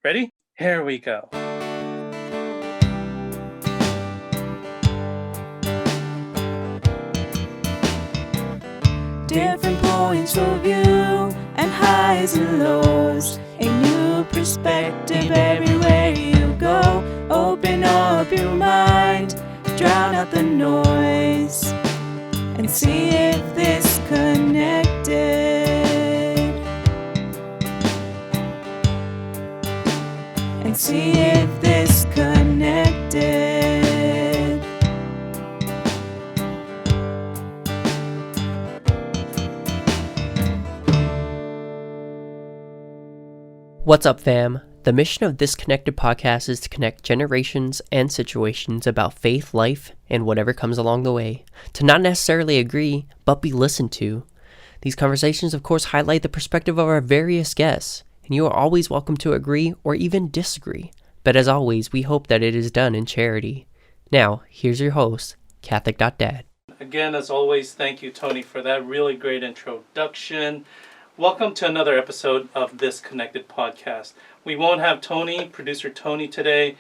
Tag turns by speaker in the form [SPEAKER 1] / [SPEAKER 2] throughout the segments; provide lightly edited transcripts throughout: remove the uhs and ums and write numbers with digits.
[SPEAKER 1] Ready? Here we go.
[SPEAKER 2] Different points of view and highs and lows. A new perspective everywhere you go. Open up your mind, drown out the noise, and see if this connected. And see if this connected.
[SPEAKER 3] What's up, fam? The mission of this Connected podcast is to connect generations and situations about faith, life, and whatever comes along the way. To not necessarily agree, but be listened to. These conversations, of course, highlight the perspective of our various guests, and you are always welcome to agree or even disagree. But as always, we hope that it is done in charity. Now, here's your host, Catholic.Dad.
[SPEAKER 1] Again, as always, thank you, Tony, for that really great introduction. Welcome to another episode of this Connected podcast. We won't have Tony, producer Tony, today.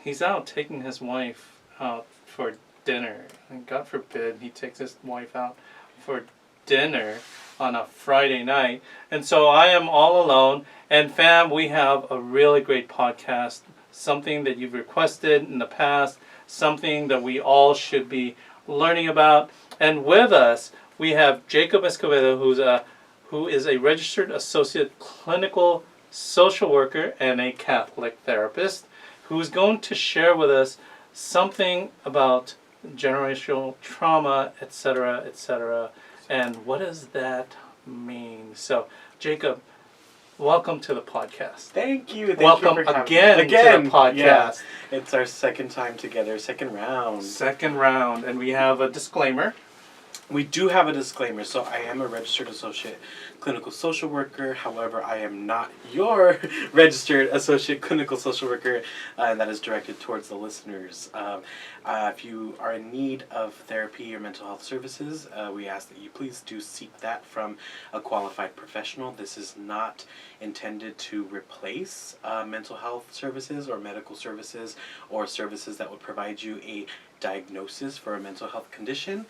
[SPEAKER 1] He's out taking his wife out for dinner. And God forbid he takes his wife out for dinner on a Friday night. And so I am all alone. And fam, we have a really great podcast. Something that you've requested in the past. Something that we all should be learning about. And with us, we have Jacob Escobedo, who is a registered associate clinical social worker and a Catholic therapist, who's going to share with us something about generational trauma, etc., etc., and what does that mean? So, Jacob, welcome to the podcast.
[SPEAKER 4] Thank you.
[SPEAKER 1] Welcome
[SPEAKER 4] you for
[SPEAKER 1] again to the podcast.
[SPEAKER 4] Yeah, it's our second time together, second round.
[SPEAKER 1] Second round, and we have a disclaimer.
[SPEAKER 4] We do have a disclaimer. So I am a registered associate clinical social worker. However, I am not your registered associate clinical social worker, and that is directed towards the listeners. If you are in need of therapy or mental health services, we ask that you please do seek that from a qualified professional. This is not intended to replace mental health services or medical services or services that would provide you a diagnosis for a mental health condition.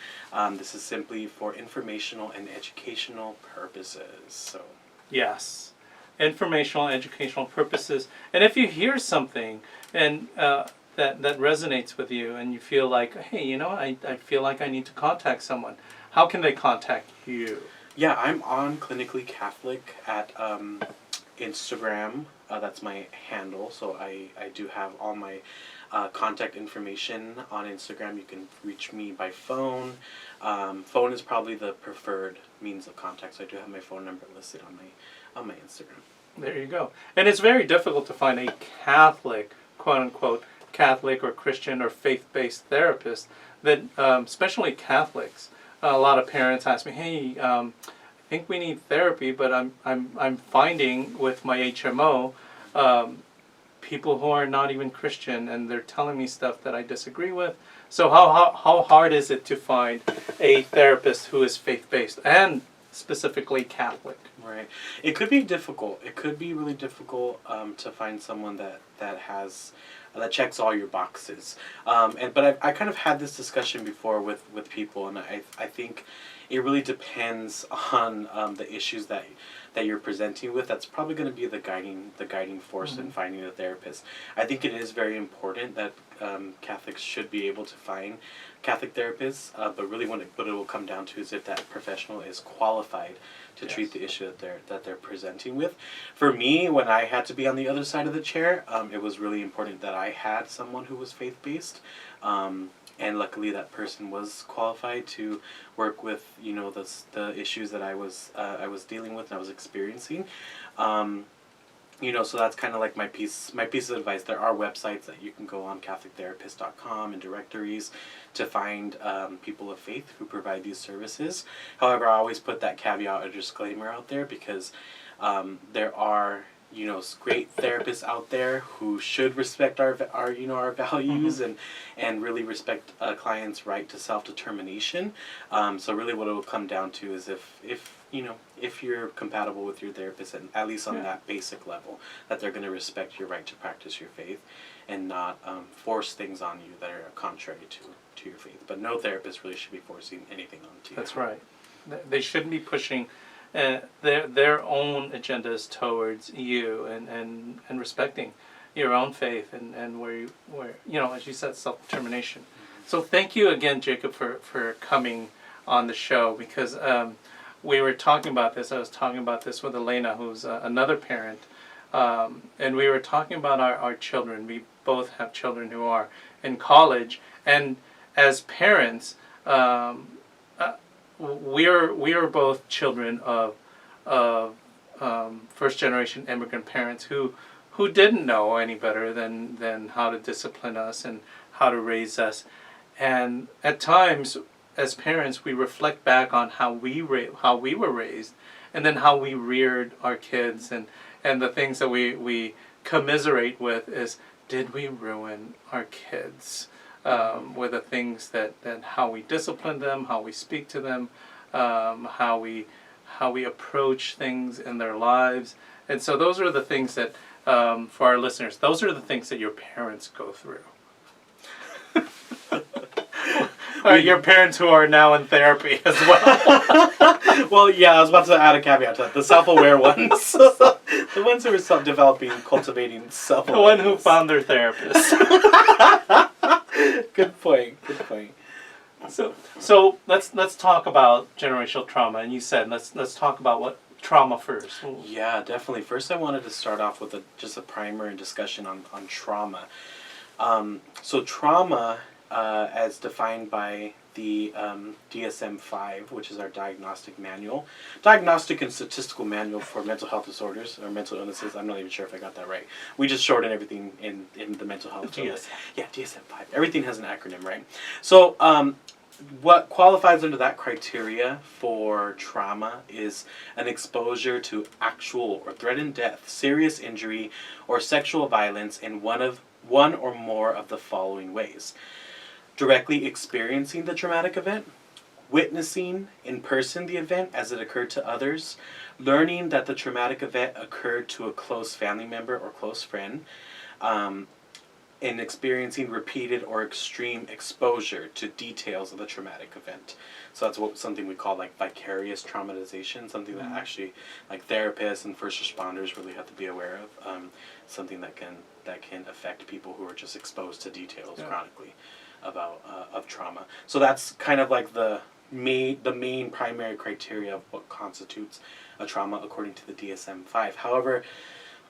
[SPEAKER 4] This is simply for informational and educational purposes. So
[SPEAKER 1] Yes, informational, educational purposes. And if you hear something and that resonates with you, and you feel like, hey, I feel like I need to contact someone, how can they contact you?
[SPEAKER 4] yeah, I'm on Clinically Catholic at Instagram. That's my handle. So I do have all my contact information on Instagram. You can reach me by phone. Phone is probably the preferred means of contact, so I do have my phone number listed on my Instagram.
[SPEAKER 1] There you go. And it's very difficult to find a Catholic, quote unquote, Catholic or Christian or faith-based therapist that, especially Catholics. A lot of parents ask me, hey, I think we need therapy, but I'm finding with my HMO, people who are not even Christian, and they're telling me stuff that I disagree with. So how hard is it to find a therapist who is faith-based and specifically Catholic?
[SPEAKER 4] Right. It could be difficult. It could be really difficult to find someone that has that checks all your boxes. But I kind of had this discussion before with people, and I think it really depends on the issues that you're presenting with. That's probably going to be the guiding force in finding a therapist. I think it is very important that Catholics should be able to find Catholic therapists, but really what it will come down to is if that professional is qualified to treat the issue that they're presenting with. For me, when I had to be on the other side of the chair, it was really important that I had someone who was faith-based. And luckily, that person was qualified to work with, the issues that I was dealing with and I was experiencing. So that's kind of like my piece of advice. There are websites that you can go on, CatholicTherapist.com, and directories to find people of faith who provide these services. However, I always put that caveat or disclaimer out there because there are great therapists out there who should respect our values and really respect a client's right to self-determination. So really what it will come down to is if you're compatible with your therapist, and at least on that basic level, that they're going to respect your right to practice your faith and not force things on you that are contrary to your faith. But no therapist really should be forcing anything onto you.
[SPEAKER 1] That's right. They shouldn't be pushing their own agendas towards you and respecting your own faith and where as you said, self-determination. So thank you again, Jacob, for coming on the show, because we were talking about this. I was talking about this with Elena, who's another parent, and we were talking about our children. We both have children who are in college, and as parents, we are both children of first generation immigrant parents who didn't know any better than how to discipline us and how to raise us. And at times, as parents, we reflect back on how we were raised, and then how we reared our kids, and the things that we commiserate with is, did we ruin our kids with the things that how we discipline them, how we speak to them, how we approach things in their lives. And so those are the things that, for our listeners, those are the things that your parents go through. Your parents who are now in therapy as well.
[SPEAKER 4] Well, yeah, I was about to add a caveat to that. The self-aware ones. The ones who are developing, cultivating self-awareness.
[SPEAKER 1] The one who found their therapist.
[SPEAKER 4] Good point.
[SPEAKER 1] So let's talk about generational trauma. And you said let's talk about what trauma first.
[SPEAKER 4] Yeah, definitely. First, I wanted to start off with just a primer and discussion on trauma. So trauma, as defined by the DSM-5, which is our diagnostic and statistical manual for mental health disorders or mental illnesses. I'm not even sure if I got that right. We just shorten everything in the mental health.
[SPEAKER 1] DSM.
[SPEAKER 4] Yeah, DSM-5. Everything has an acronym, right? So what qualifies under that criteria for trauma is an exposure to actual or threatened death, serious injury, or sexual violence in one or more of the following ways: directly experiencing the traumatic event, witnessing in person the event as it occurred to others, learning that the traumatic event occurred to a close family member or close friend, and experiencing repeated or extreme exposure to details of the traumatic event. So that's something we call like vicarious traumatization, something that actually like therapists and first responders really have to be aware of, something that can affect people who are just exposed to details chronically about of trauma. So that's kind of like the main primary criteria of what constitutes a trauma according to the DSM-5. However,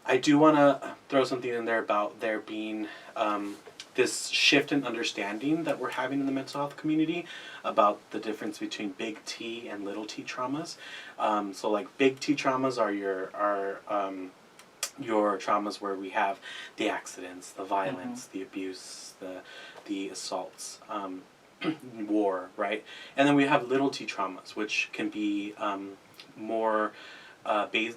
[SPEAKER 4] I do want to throw something in there about there being this shift in understanding that we're having in the mental health community about the difference between big T and little T traumas. So like big T traumas are your traumas where we have the accidents, the violence, the abuse, the assaults, war, right? And then we have little T traumas, which can be more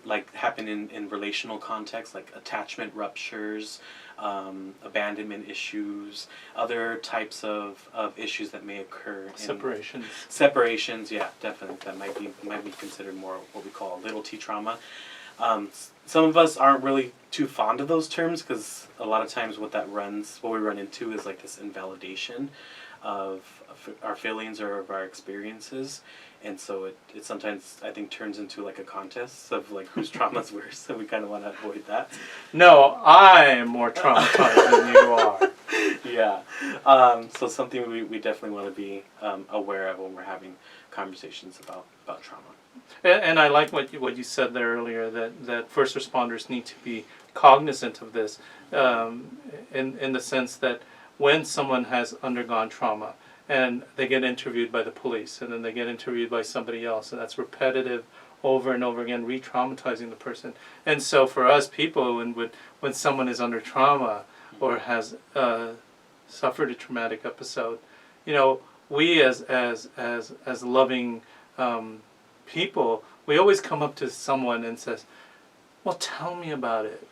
[SPEAKER 4] like happen in relational contexts, like attachment ruptures, abandonment issues, other types of issues that may occur. Separations, yeah, definitely. That might be considered more what we call a little T trauma. Some of us aren't really too fond of those terms because a lot of times what we run into is like this invalidation of our feelings or of our experiences, and so it sometimes I think turns into like a contest of like whose trauma is worse, so we kind of want to avoid that.
[SPEAKER 1] No, I am more traumatized than you are.
[SPEAKER 4] Yeah. So something we definitely want to be aware of when we're having conversations about trauma.
[SPEAKER 1] And I like what you said there earlier, that first responders need to be cognizant of this, in the sense that when someone has undergone trauma and they get interviewed by the police and then they get interviewed by somebody else, and that's repetitive over and over again, re-traumatizing the person. And so for us people, when someone is under trauma or has suffered a traumatic episode, we as loving people, we always come up to someone and says, well, tell me about it.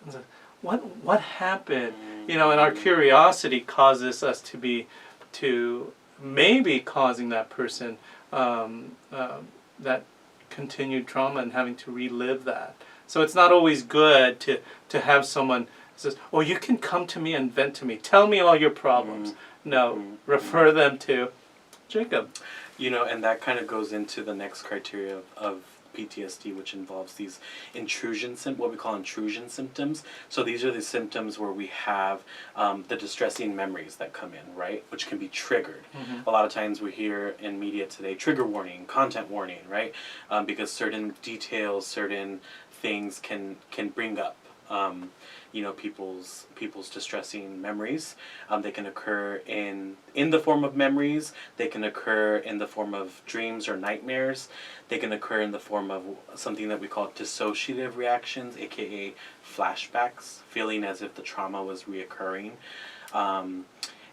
[SPEAKER 1] It's like, what happened? And our curiosity causes us to maybe causing that person that continued trauma and having to relive that. So it's not always good to have someone says, "Oh, you can come to me and vent to me. Tell me all your problems." No, refer them to Jacob.
[SPEAKER 4] And that kind of goes into the next criteria of PTSD, which involves these what we call intrusion symptoms. So these are the symptoms where we have the distressing memories that come in, right? Which can be triggered. A lot of times we hear in media today, trigger warning, content warning, right? Because certain details, certain things can bring up people's distressing memories. They can occur in the form of memories. They can occur in the form of dreams or nightmares. They can occur in the form of something that we call dissociative reactions, aka flashbacks, feeling as if the trauma was reoccurring. And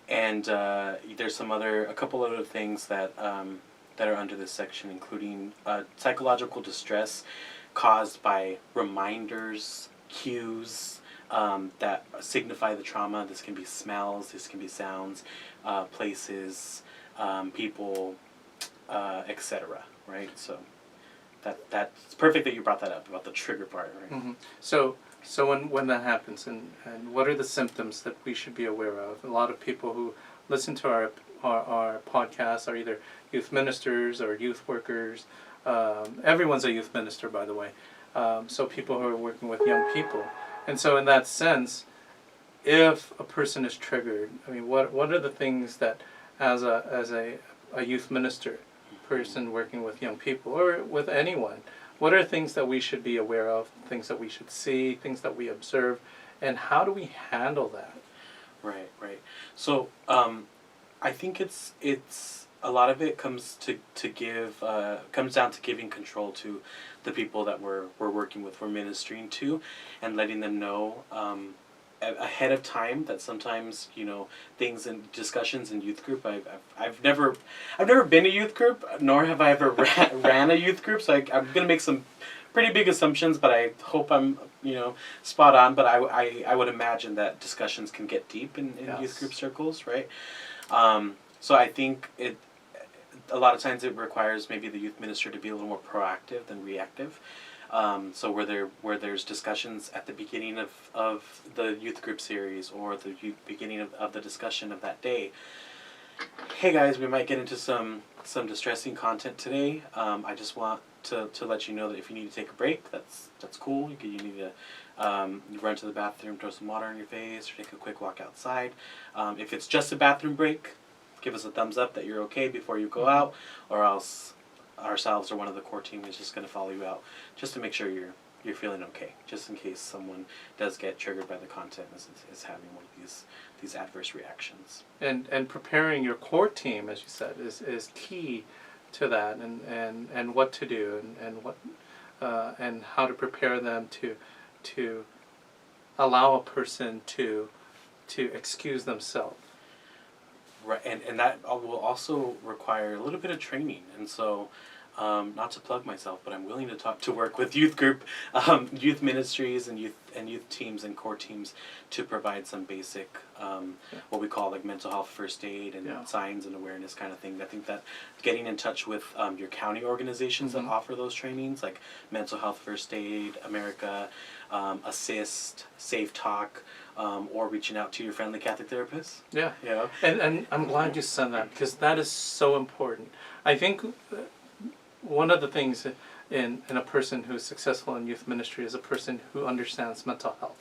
[SPEAKER 4] there's a couple other things that are under this section, including psychological distress caused by reminders, cues that signify the trauma. This can be smells, this can be sounds, places, people, etc. Right? So that's perfect that you brought that up about the trigger part, right?
[SPEAKER 1] So when that happens, and what are the symptoms that we should be aware of? A lot of people who listen to our podcast are either youth ministers or youth workers. Everyone's a youth minister, by the way. So people who are working with young people. And so in that sense, if a person is triggered, I mean, what are the things that as a youth minister, person working with young people or with anyone, what are things that we should be aware of, things that we should see, things that we observe, and how do we handle that?
[SPEAKER 4] Right. So I think it's a lot of it comes down to giving control to the people that we're working with, we're ministering to, and letting them know ahead of time that sometimes things and discussions in youth group. I've never been a youth group, nor have I ever ran a youth group. So I'm gonna make some pretty big assumptions, but I hope I'm spot on. But I would imagine that discussions can get deep in
[SPEAKER 1] Yes.
[SPEAKER 4] youth group circles, right? So I think a lot of times it requires maybe the youth minister to be a little more proactive than reactive. So where there's discussions at the beginning of the youth group series or the beginning of the discussion of that day. Hey guys, we might get into some distressing content today. I just want to let you know that if you need to take a break, that's cool. You need to run to the bathroom, throw some water on your face, or take a quick walk outside. If it's just a bathroom break, give us a thumbs up that you're okay before you go out, or else ourselves or one of the core team is just going to follow you out just to make sure you're feeling okay, just in case someone does get triggered by the content is having one of these adverse reactions.
[SPEAKER 1] And preparing your core team, as you said, is key to that, and what to do and what and how to prepare them to allow a person to excuse themselves.
[SPEAKER 4] Right, and that will also require a little bit of training, and so not to plug myself, but I'm willing to work with youth group, youth ministries, and youth teams and core teams to provide some basic what we call like mental health first aid and signs and awareness kind of thing. I think that getting in touch with your county organizations that offer those trainings, like Mental Health First Aid America, Assist, Safe Talk. Or reaching out to your friendly Catholic therapist.
[SPEAKER 1] Yeah. And I'm glad you said that, because that is so important. I think one of the things in a person who's successful in youth ministry is a person who understands mental health.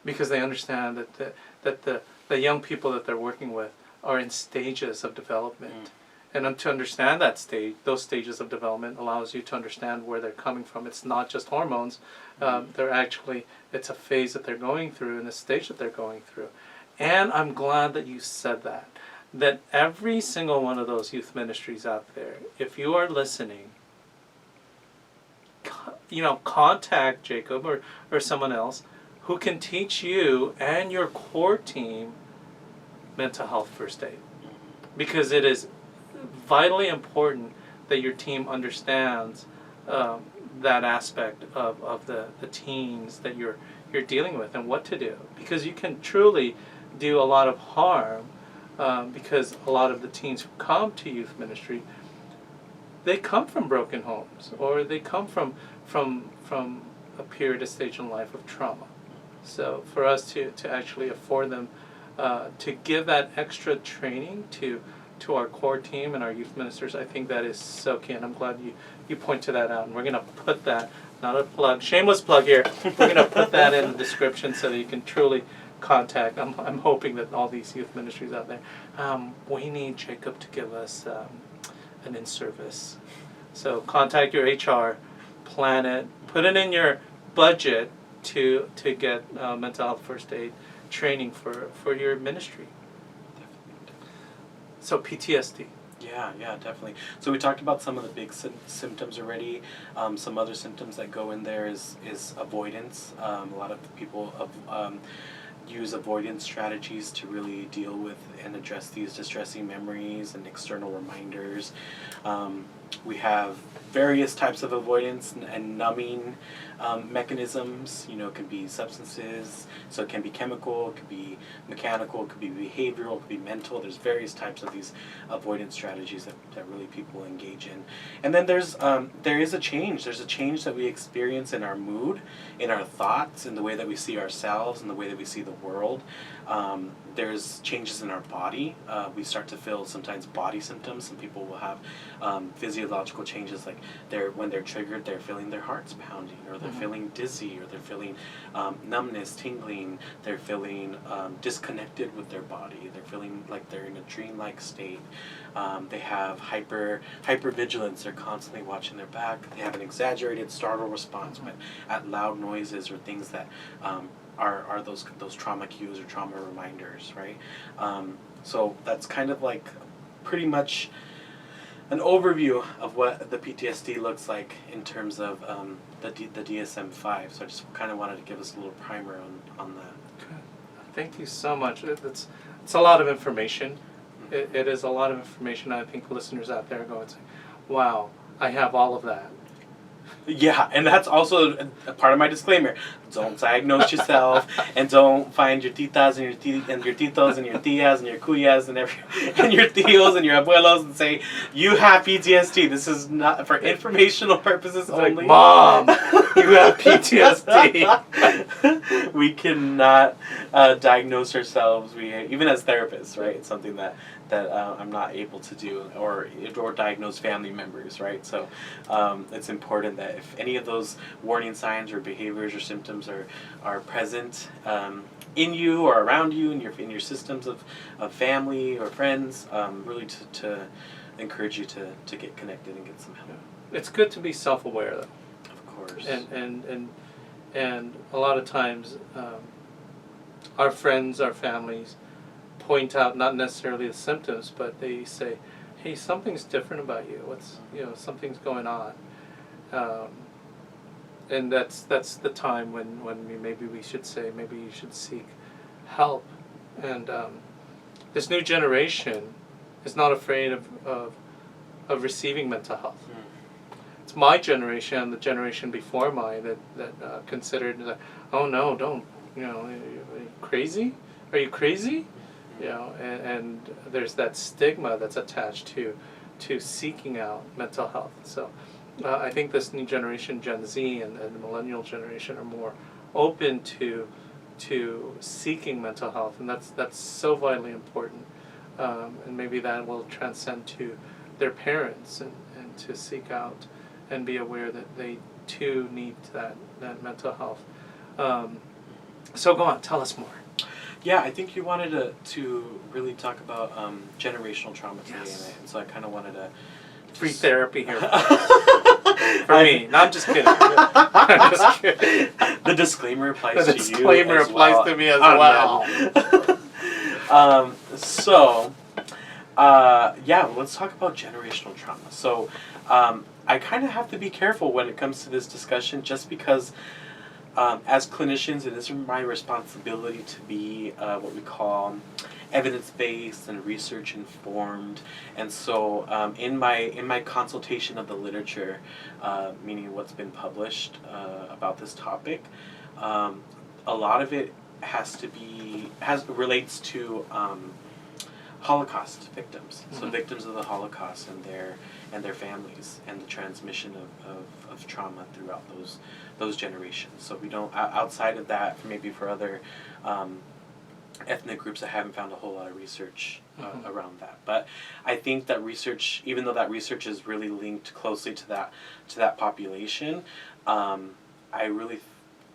[SPEAKER 1] Because they understand that the young people that they're working with are in stages of development. And to understand those stages of development allows you to understand where they're coming from. It's not just hormones. It's a phase that they're going through and a stage that they're going through. And I'm glad that you said that every single one of those youth ministries out there, if you are listening, contact Jacob or someone else who can teach you and your core team mental health first aid. Because it is vitally important that your team understands that aspect of the teens that you're dealing with and what to do, because you can truly do a lot of harm, because a lot of the teens who come to youth ministry, they come from broken homes, or they come from a period, a stage in life of trauma. So for us to actually afford them, to give that extra training to our core team and our youth ministers, I think that is so key, and I'm glad you point to that out. And we're going to put that, not a plug, shameless plug here, we're going to put that in the description so that you can truly contact. I'm hoping that all these youth ministries out there, we need Jacob to give us an in-service. So contact your HR, plan it, put it in your budget to get mental health first aid training for your ministry. So PTSD.
[SPEAKER 4] Yeah, definitely. So we talked about some of the big symptoms already. Some other symptoms that go in there is avoidance. A lot of people use avoidance strategies to really deal with and address these distressing memories and external reminders. We have various types of avoidance and numbing mechanisms. It can be substances, so it can be chemical, it could be mechanical, it could be behavioral, it could be mental. There's various types of these avoidance strategies that really people engage in. And then there is a change. There's a change that we experience in our mood, in our thoughts, in the way that we see ourselves, in the way that we see the world. There's changes in our body. We start to feel sometimes body symptoms. Some people will have physiological changes, like when they're triggered, they're feeling their hearts pounding, or they're feeling dizzy, or they're feeling numbness, tingling. They're feeling disconnected with their body. They're feeling like they're in a dreamlike state. They have hypervigilance. They're constantly watching their back. They have an exaggerated startle response at loud noises or things that are those trauma cues or trauma reminders, right? So that's kind of like pretty much an overview of what the PTSD looks like in terms of the DSM-5. So I just kind of wanted to give us a little primer on that.
[SPEAKER 1] Okay. Thank you so much. It's a lot of information. It is a lot of information. I think listeners out there are going to say, wow, I have all of that.
[SPEAKER 4] Yeah, and that's also a part of my disclaimer. Don't diagnose yourself, and don't find your titas and your titos and your tias and your cuyas and your tios and your abuelos and say you have PTSD. This is not for informational purposes only.
[SPEAKER 1] Like, Mom, you have PTSD.
[SPEAKER 4] We cannot diagnose ourselves. Even as therapists, right? It's something that I'm not able to do, or diagnose family members, right? So it's important that if any of those warning signs or behaviors or symptoms are present in you or around you in your systems of family or friends, really to encourage you to get connected and get some help.
[SPEAKER 1] It's good to be self-aware, though.
[SPEAKER 4] Of course.
[SPEAKER 1] And a lot of times, our friends, our families, point out not necessarily the symptoms, but they say, "Hey, something's different about you. Something's going on." And that's the time when maybe we should say, maybe you should seek help. And this new generation is not afraid of receiving mental health. It's my generation and the generation before mine that considered, oh no, don't, are you crazy? Are you crazy? And there's that stigma that's attached to seeking out mental health. So I think this new generation, Gen Z and the millennial generation, are more open to seeking mental health, and that's so vitally important. And maybe that will transcend to their parents and to seek out and be aware that they too need that mental health. So go on, tell us more.
[SPEAKER 4] Yeah, I think you wanted to really talk about generational trauma today,
[SPEAKER 1] Yes.
[SPEAKER 4] and so I kind of wanted to...
[SPEAKER 1] Free therapy here for me. No, I'm just kidding. I'm just kidding.
[SPEAKER 4] The disclaimer applies
[SPEAKER 1] The
[SPEAKER 4] to you.
[SPEAKER 1] disclaimer
[SPEAKER 4] as
[SPEAKER 1] applies
[SPEAKER 4] well.
[SPEAKER 1] to me as
[SPEAKER 4] Oh,
[SPEAKER 1] well.
[SPEAKER 4] No. Let's talk about generational trauma. So, I kind of have to be careful when it comes to this discussion, just because as clinicians, it is my responsibility to be what we call evidence-based and research-informed. And so in my consultation of the literature, meaning what's been published about this topic, a lot of it relates to Holocaust victims. So victims of the Holocaust and their families, and the transmission of trauma throughout those generations. So we don't, outside of that, maybe for other ethnic groups, I haven't found a whole lot of research around that. But I think that research, even though that research is really linked closely to that population, I really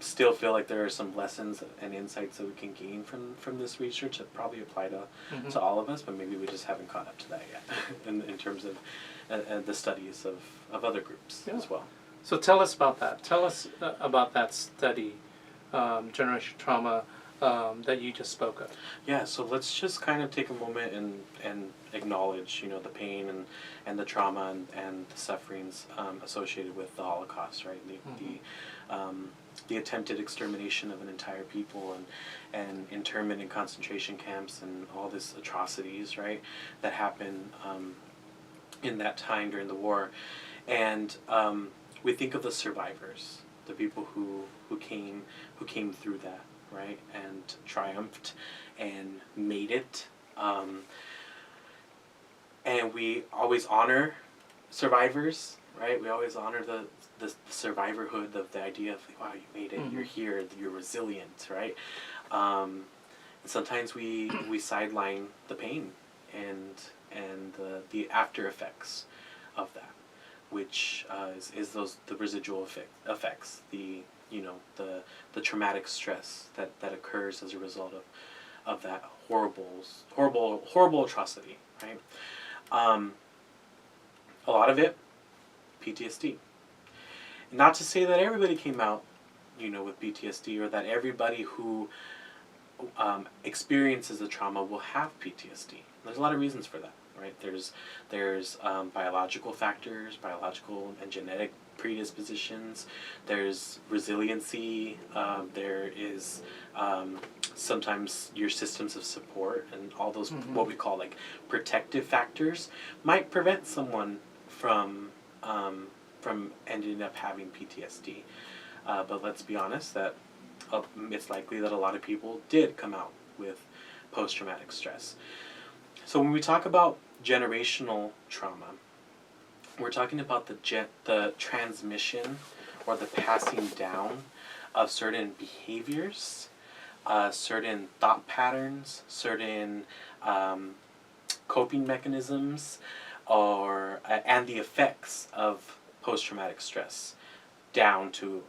[SPEAKER 4] still feel like there are some lessons and insights that we can gain from this research that probably apply to all of us, but maybe we just haven't caught up to that yet in terms of the studies of other groups as well.
[SPEAKER 1] So tell us about that. Tell us about that study, generational trauma, that you just spoke of.
[SPEAKER 4] Yeah, so let's just kind of take a moment and acknowledge, the pain and the trauma and the sufferings associated with the Holocaust, right? The attempted extermination of an entire people and internment in concentration camps and all these atrocities, right, that happened in that time during the war. And we think of the survivors, the people who came through that, right, and triumphed and made it. And we always honor survivors, right? We always honor the survivorhood of the idea of, wow, you made it, you're here, you're resilient, right? And sometimes we sideline the pain and the after effects of that, which is the residual effects, the traumatic stress that occurs as a result of that horrible atrocity, right? A lot of it, PTSD. Not to say that everybody came out, with PTSD, or that everybody who experiences the trauma will have PTSD. There's a lot of reasons for that, right? There's biological factors, biological and genetic predispositions. There's resiliency. There is sometimes your systems of support and all those what we call like protective factors might prevent someone from ending up having PTSD. But let's be honest that it's likely that a lot of people did come out with post-traumatic stress. So when we talk about generational trauma, we're talking about the transmission or the passing down of certain behaviors, certain thought patterns, certain coping mechanisms, and the effects of post-traumatic stress down to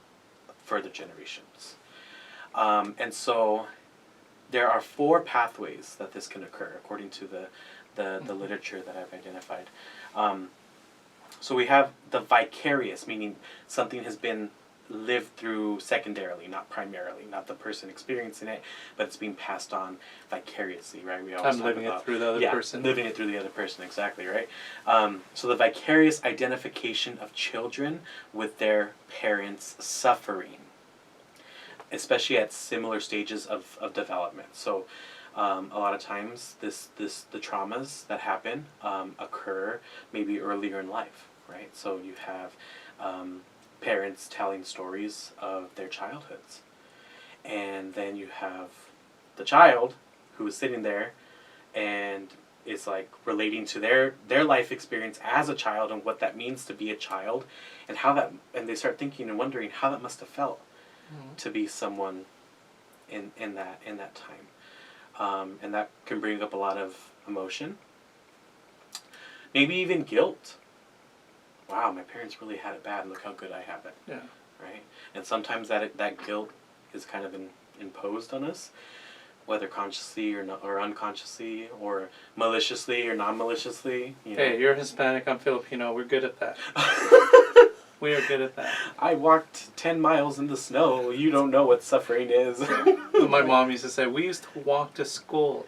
[SPEAKER 4] further generations. And so there are 4 pathways that this can occur according to the literature that I've identified. So we have the vicarious, meaning something has been lived through secondarily, not primarily, not the person experiencing it, but it's being passed on vicariously, right? We always
[SPEAKER 1] living it through the other person.
[SPEAKER 4] Living it through the other person, exactly, right? So the vicarious identification of children with their parents' suffering, especially at similar stages of development. So a lot of times the traumas that happen occur maybe earlier in life, right? So you have parents telling stories of their childhoods. And then you have the child who is sitting there and is like relating to their life experience as a child and what that means to be a child and and they start thinking and wondering how that must have felt to be someone in that time. And that can bring up a lot of emotion. Maybe even guilt. Wow, my parents really had it bad, and look how good I have it.
[SPEAKER 1] Yeah.
[SPEAKER 4] Right? And sometimes that guilt is kind of imposed on us, whether consciously or unconsciously, or maliciously or non-maliciously.
[SPEAKER 1] Hey, you're Hispanic, I'm Filipino, we're good at that. We are good at that.
[SPEAKER 4] I walked 10 miles in the snow. You don't know what suffering is.
[SPEAKER 1] My mom used to say, we used to walk to school.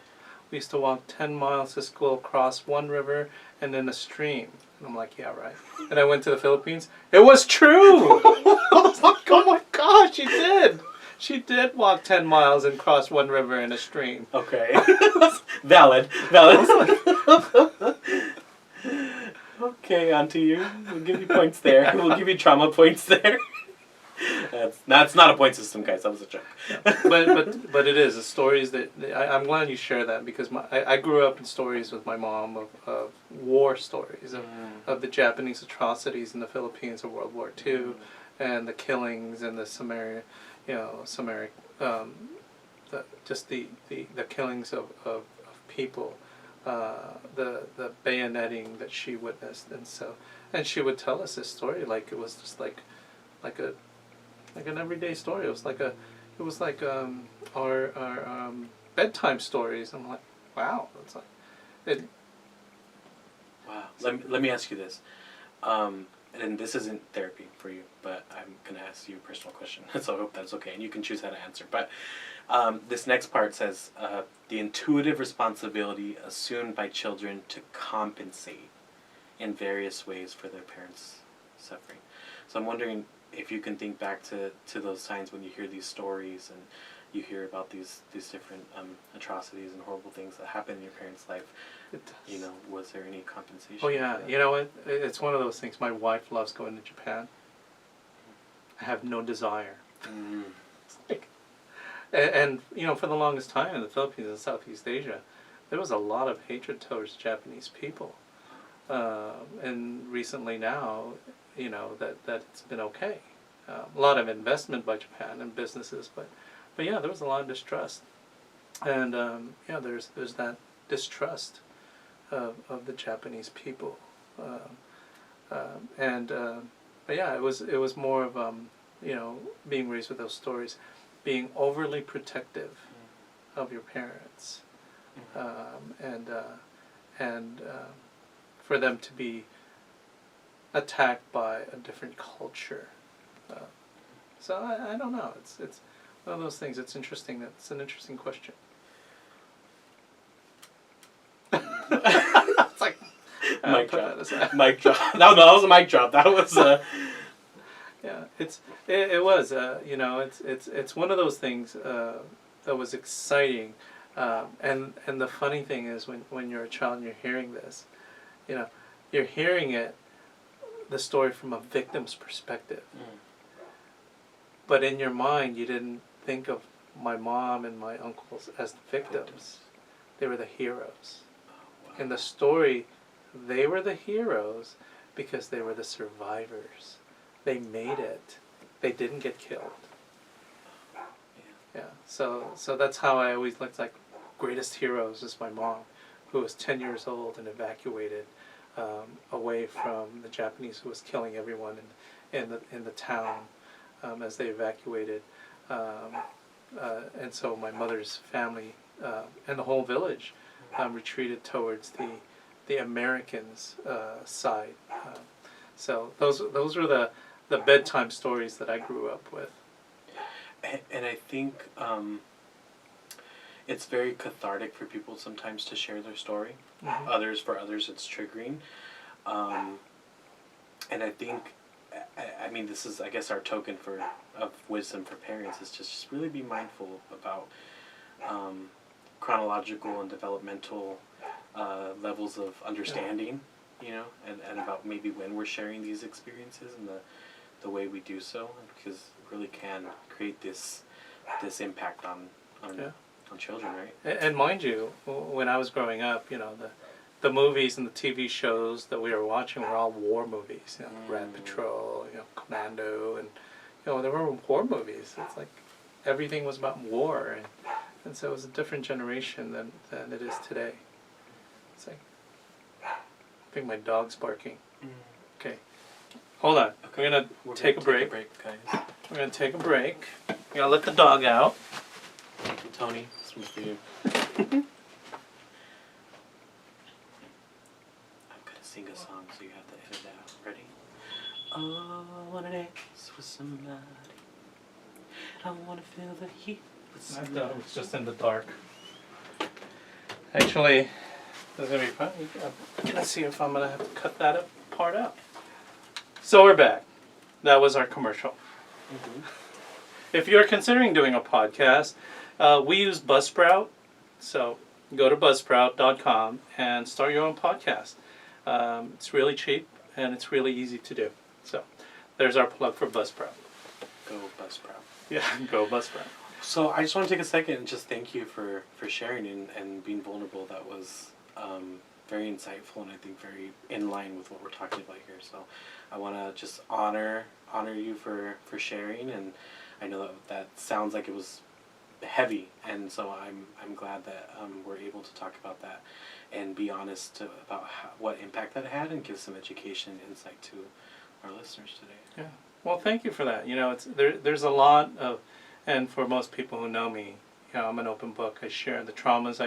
[SPEAKER 1] We used to walk 10 miles to school, cross one river and then a stream. And I'm like, yeah, right. And I went to the Philippines. It was true! I was like, oh my gosh, she did! She did walk 10 miles and cross one river and a stream.
[SPEAKER 4] Okay. Valid. Okay, on to you. We'll give you points there. We'll give you trauma points there. That's not a point system, guys. That was a joke.
[SPEAKER 1] But it is the stories that I'm glad you share that, because I grew up in stories with my mom of war stories of the Japanese atrocities in the Philippines of World War II, and the killings and the the killings of people, the bayoneting that she witnessed, and she would tell us this story like it was just like an everyday story. It was like our bedtime stories. I'm like, wow, that's like it.
[SPEAKER 4] Wow. Let me ask you this, and this isn't therapy for you, but I'm gonna ask you a personal question. So I hope that's okay, and you can choose how to answer. But this next part says the intuitive responsibility assumed by children to compensate in various ways for their parents' suffering. So I'm wondering if you can think back to those times when you hear these stories and you hear about these different atrocities and horrible things that happen in your parents' life. You know, was there any compensation?
[SPEAKER 1] Oh yeah, you know what? It's one of those things. My wife loves going to Japan. I have no desire. It's like, and you know, for the longest time in the Philippines and Southeast Asia, there was a lot of hatred towards Japanese people, and recently now, you know, that it's been okay. A lot of investment by Japan and businesses, but yeah, there was a lot of distrust, and yeah, there's that distrust of the Japanese people, but yeah, it was more of you know, being raised with those stories, being overly protective of your parents, and for them to be attacked by a different culture. So I don't know. It's one of those things. It's interesting. It's an interesting question. It's like
[SPEAKER 4] mic drop. Mic drop. No, that was a mic drop. That was
[SPEAKER 1] yeah. It was. You know, it's one of those things that was exciting, and the funny thing is when you're a child and you're hearing this, you know, you're hearing the story from a victim's perspective. But in your mind, you didn't think of my mom and my uncles as the victims. They were the heroes. In the story, they were the heroes because they were the survivors. They made it. They didn't get killed. Yeah. So that's how I always looked, like greatest heroes is my mom, who was 10 years old and evacuated away from the Japanese, who was killing everyone in the town as they evacuated, and so my mother's family and the whole village retreated towards the Americans' side. So those were the bedtime stories that I grew up with.
[SPEAKER 4] And I think it's very cathartic for people sometimes to share their story. For others it's triggering. And I think, I mean, this is, I guess, our token of wisdom for parents, is just really be mindful about chronological and developmental levels of understanding, you know, and about maybe when we're sharing these experiences and the way we do so, because it really can create this impact on children, right?
[SPEAKER 1] And mind you, when I was growing up, you know, the movies and the TV shows that we were watching were all war movies. You know, Rat Patrol, you know, Commando, and you know, there were war movies. It's like everything was about war, and so it was a different generation than it is today. It's like, I think my dog's barking. Okay, hold on.
[SPEAKER 4] Okay.
[SPEAKER 1] We're gonna take a break.
[SPEAKER 4] Guys.
[SPEAKER 1] We're gonna take a break. We're gonna let the dog out.
[SPEAKER 4] Thank you, Tony. This one's for you. Sing a song, so you have to edit it out. Ready? Oh, I wanna dance with somebody. I wanna feel the heat with somebody.
[SPEAKER 1] I thought it was just in the dark. Actually, there's gonna be fun. I'm gonna see if I'm gonna have to cut that part out. So we're back. That was our commercial. if you're considering doing a podcast, we use Buzzsprout. So go to buzzsprout.com and start your own podcast. It's really cheap and it's really easy to do. So there's our plug for Buzzsprout.
[SPEAKER 4] Go Buzzsprout.
[SPEAKER 1] Yeah, go Buzzsprout.
[SPEAKER 4] So I just want to take a second and just thank you for sharing and being vulnerable. That was very insightful and I think very in line with what we're talking about here. So I want to just honor you for sharing, and I know that sounds like it was heavy, and so I'm glad that we're able to talk about that and be honest about what impact that had and give some education and insight to our listeners today.
[SPEAKER 1] Yeah. Well, thank you for that. It's there's a lot of, and for most people who know me, I'm an open book. I share the traumas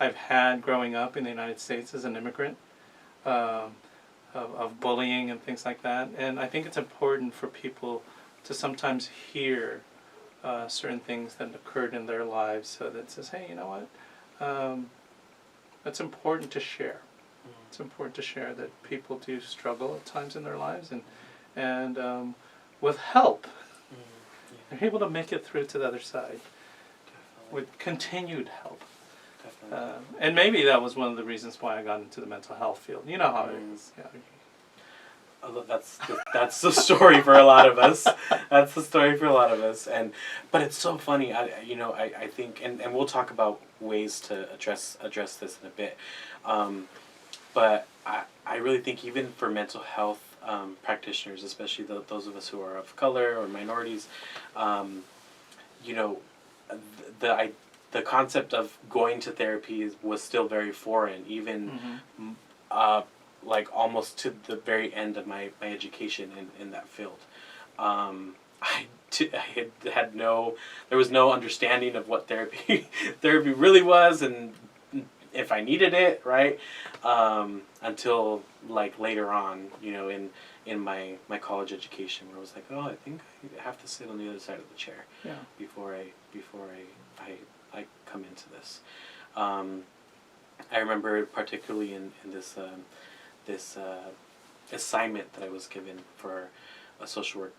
[SPEAKER 1] I've had growing up in the United States as an immigrant, of bullying and things like that. And I think it's important for people to sometimes hear certain things that occurred in their lives, so that says, hey, you know what? It's important to share. It's important to share that people do struggle at times in their lives, and with help, they're able to make it through to the other side.
[SPEAKER 4] Definitely.
[SPEAKER 1] With continued help.
[SPEAKER 4] Definitely.
[SPEAKER 1] And maybe that was one of the reasons why I got into the mental health field. You know how it is. Yeah.
[SPEAKER 4] That's the story for a lot of us. That's the story for a lot of us. But it's so funny. I think, and we'll talk about ways to address this in a bit. But I really think even for mental health practitioners, especially those of us who are of color or minorities, the concept of going to therapy was still very foreign, even like almost to the very end of my education in that field. There was no understanding of what therapy really was, and if I needed it, right? Until like later on, in my college education, where I was like, oh, I think I have to sit on the other side of the chair before I come into this. I remember particularly in this assignment that I was given for a social work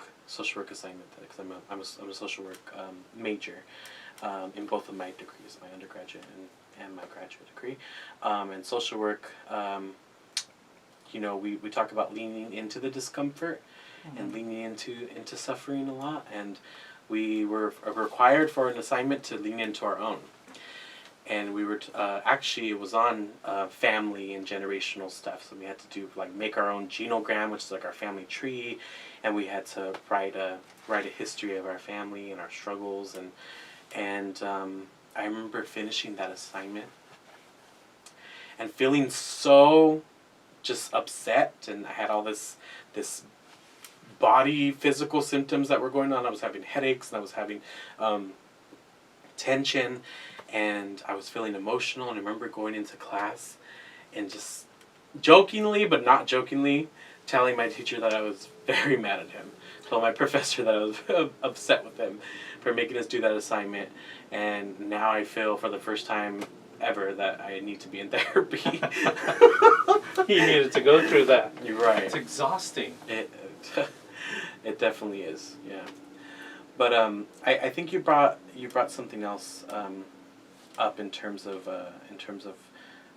[SPEAKER 4] assignment, because I'm a social work major in both of my degrees, my undergraduate and my graduate degree. And social work, we talk about leaning into the discomfort and leaning into suffering a lot, and we were required for an assignment to lean into our own. And we were actually, it was on family and generational stuff. So we had to do make our own genogram, which is like our family tree, and we had to write a history of our family and our struggles. And I remember finishing that assignment and feeling so just upset, and I had all this body physical symptoms that were going on. I was having headaches, and I was having tension. And I was feeling emotional, and I remember going into class and just jokingly, but not jokingly, telling my teacher that I was very mad at him. Told my professor that I was upset with him for making us do that assignment. And now I feel for the first time ever that I need to be in therapy.
[SPEAKER 1] You needed to go through that.
[SPEAKER 4] You're right.
[SPEAKER 1] It's exhausting.
[SPEAKER 4] It definitely is, yeah. But I think you brought something else up in terms of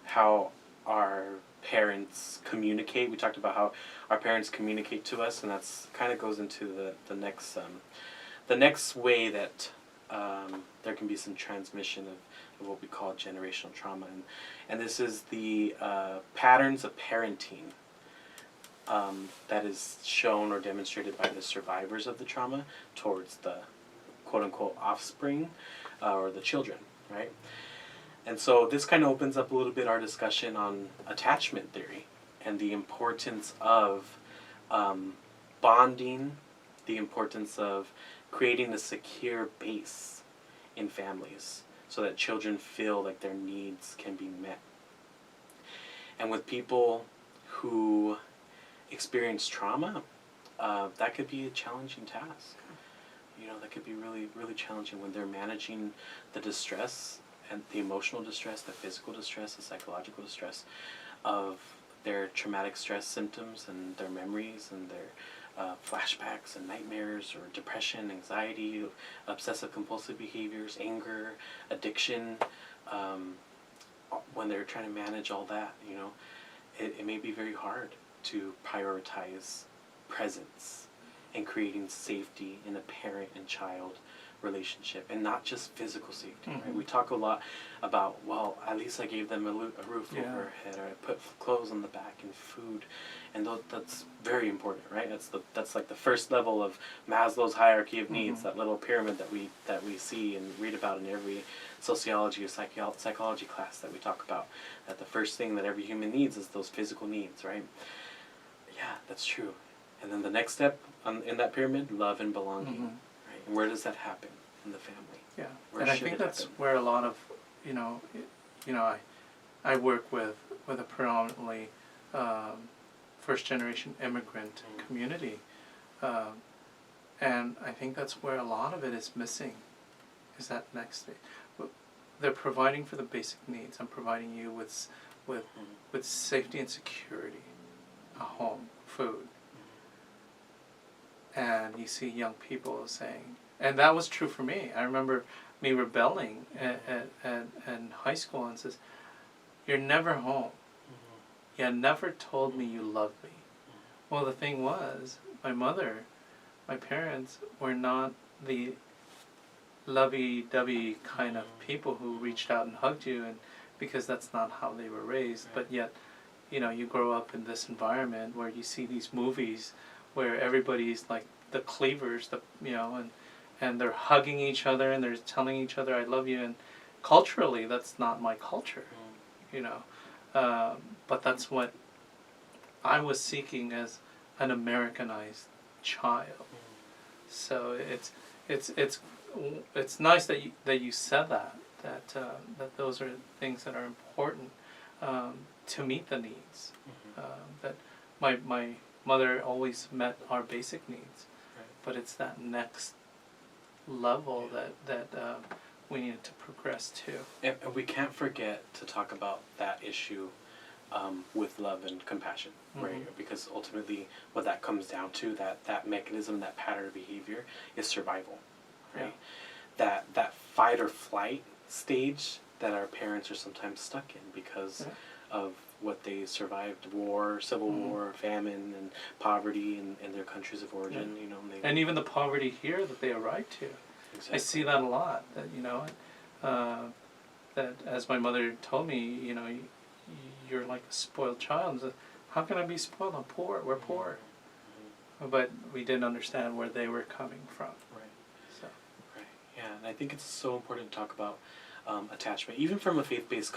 [SPEAKER 4] how our parents communicate. We talked about how our parents communicate to us, and that's kind of goes into the next way that there can be some transmission of what we call generational trauma, and this is the patterns of parenting that is shown or demonstrated by the survivors of the trauma towards the quote-unquote offspring or the children, right? And so this kind of opens up a little bit our discussion on attachment theory and the importance of bonding, the importance of creating a secure base in families so that children feel like their needs can be met. And with people who experience trauma, that could be a challenging task. That could be really, really challenging when they're managing the distress and the emotional distress, the physical distress, the psychological distress of their traumatic stress symptoms and their memories and their flashbacks and nightmares, or depression, anxiety, obsessive-compulsive behaviors, anger, addiction. When they're trying to manage all that, it may be very hard to prioritize presence and creating safety in a parent and child relationship, and not just physical safety. Right? We talk a lot about, well, at least I gave them a roof over their head, or I put clothes on the back and food, and that's very important, right? That's like the first level of Maslow's hierarchy of needs, that little pyramid that we see and read about in every sociology or psychology class that we talk about. That the first thing that every human needs is those physical needs, right? Yeah, that's true. And then the next step in that pyramid, love and belonging. Right? And where does that happen? In the family.
[SPEAKER 1] Yeah,
[SPEAKER 4] Where
[SPEAKER 1] and I think that's where a lot of, I work with a predominantly first generation immigrant community, and I think that's where a lot of it is missing, is that next stage. They're providing for the basic needs. I'm providing you with safety and security, a home, food. And you see young people saying, and that was true for me. I remember me rebelling in high school and says, "You're never home. You never told me you loved me." Well, the thing was, my parents were not the lovey-dovey kind of people who reached out and hugged you, and because that's not how they were raised. But yet, you grow up in this environment where you see these movies where everybody's like the cleavers, and they're hugging each other and they're telling each other I love you, and culturally that's not my culture, but that's what I was seeking as an Americanized child. So it's nice that you said that those are things that are important to meet the needs. That my mother always met our basic needs, but it's that next level that we need to progress to.
[SPEAKER 4] And we can't forget to talk about that issue with love and compassion, right? Because ultimately what that comes down to, that mechanism, that pattern of behavior, is survival, right? That fight or flight stage that our parents are sometimes stuck in because of what they survived: war, civil war, famine, and poverty in their countries of origin.
[SPEAKER 1] And even the poverty here that they arrived to. Exactly. I see that a lot. That that as my mother told me, you're like a spoiled child. So, how can I be spoiled? I'm poor. We're poor. But we didn't understand where they were coming from.
[SPEAKER 4] Right.
[SPEAKER 1] So.
[SPEAKER 4] Right. Yeah, and I think it's so important to talk about attachment, even from a faith-based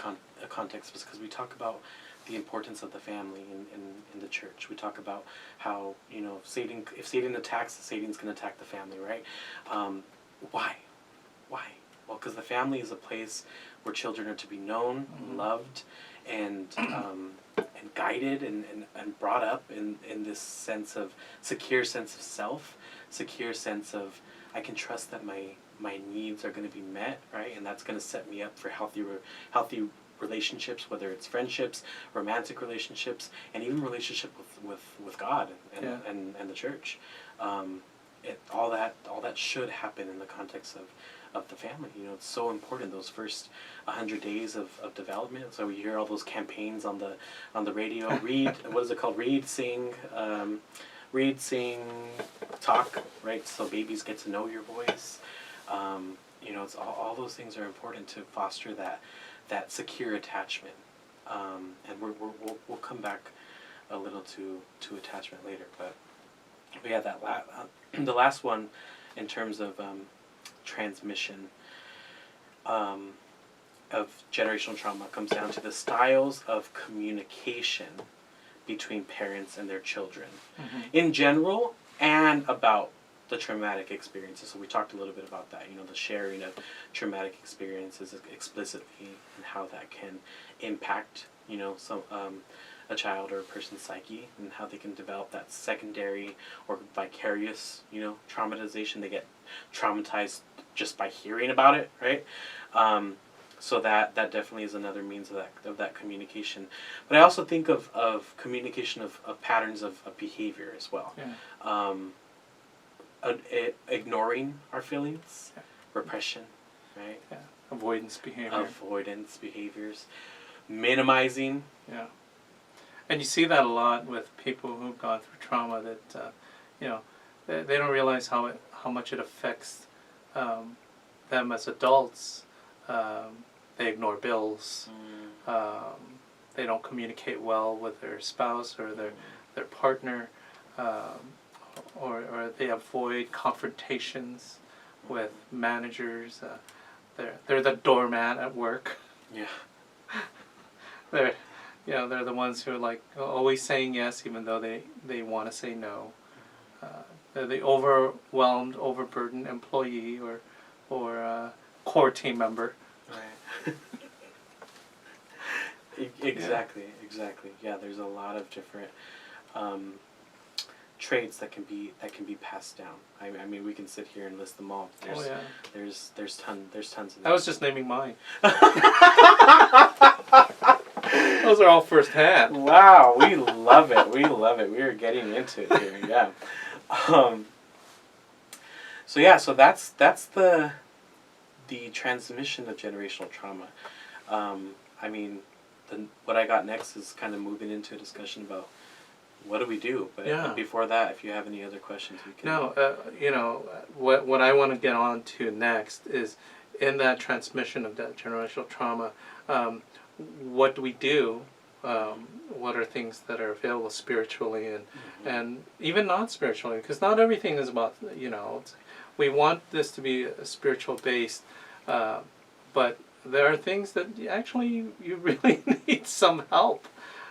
[SPEAKER 4] context, because we talk about the importance of the family in the church. We talk about how, if Satan attacks, Satan's going to attack the family, right? Why? Well, because the family is a place where children are to be known, loved, and guided and brought up in this secure sense of self, secure sense of I can trust that my needs are going to be met, right? And that's going to set me up for healthy relationships, whether it's friendships, romantic relationships, and even relationship with God and the church. All that should happen in the context of the family. You know, it's so important, those first 100 days of development. So we hear all those campaigns on the radio. Read, what is it called? Read, sing, talk, right? So babies get to know your voice. You know, it's all those things are important to foster that secure attachment. And we'll come back a little to attachment later, but we had that the last one in terms of transmission of generational trauma comes down to the styles of communication between parents and their children in general, and about the traumatic experiences. So we talked a little bit about that, you know, the sharing of traumatic experiences explicitly and how that can impact, you know, some a child or a person's psyche, and how they can develop that secondary or vicarious, you know, traumatization. They get traumatized just by hearing about it, right? So that definitely is another means of that communication. But I also think of communication of patterns of behavior as well.
[SPEAKER 1] Yeah.
[SPEAKER 4] Ignoring our feelings, repression, right?
[SPEAKER 1] Yeah. Avoidance behavior.
[SPEAKER 4] Avoidance behaviors, minimizing.
[SPEAKER 1] Yeah. And you see that a lot with people who've gone through trauma that, they don't realize how much it affects them as adults. They ignore bills. They don't communicate well with their spouse or their partner, or they avoid confrontations with managers. They're the doormat at work.
[SPEAKER 4] Yeah.
[SPEAKER 1] They're the ones who are like always saying yes even though they want to say no. They're the overwhelmed, overburdened employee or core team member.
[SPEAKER 4] Right. Exactly. Yeah, there's a lot of different traits that can be passed down. I mean, we can sit here and list them all. There's tons of them.
[SPEAKER 1] I was just naming mine. Those are all firsthand.
[SPEAKER 4] Wow, we love it. We are getting into it here. Yeah. So that's the transmission of generational trauma. I mean, what I got next is kind of moving into a discussion about what do we do. But before that, if you have any other questions, we can.
[SPEAKER 1] No, what I want to get on to next is in that transmission of that generational trauma. What do we do? What are things that are available spiritually and even not spiritually? Because not everything is about, we want this to be spiritual based, but there are things that actually you really need some help.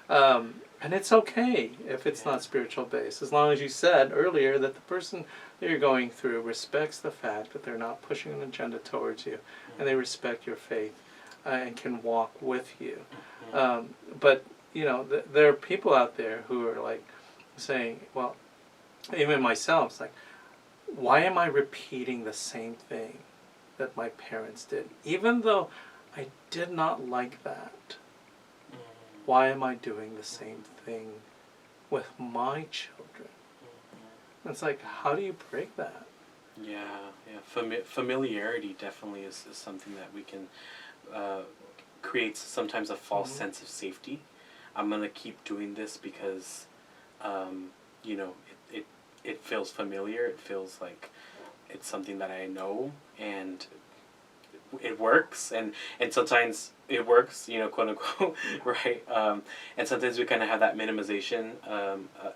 [SPEAKER 1] And it's okay if it's not spiritual based, as long as you said earlier that the person that you're going through respects the fact that they're not pushing an agenda towards you, and they respect your faith. And can walk with you. But, there are people out there who are like saying, well, even myself, it's like, why am I repeating the same thing that my parents did? Even though I did not like that, why am I doing the same thing with my children? It's like, how do you break that?
[SPEAKER 4] Yeah. Familiarity definitely is something that we can... creates sometimes a false sense of safety. I'm gonna keep doing this because, it feels familiar. It feels like it's something that I know, and it works. And sometimes it works, quote unquote, right? And sometimes we kind of have that minimization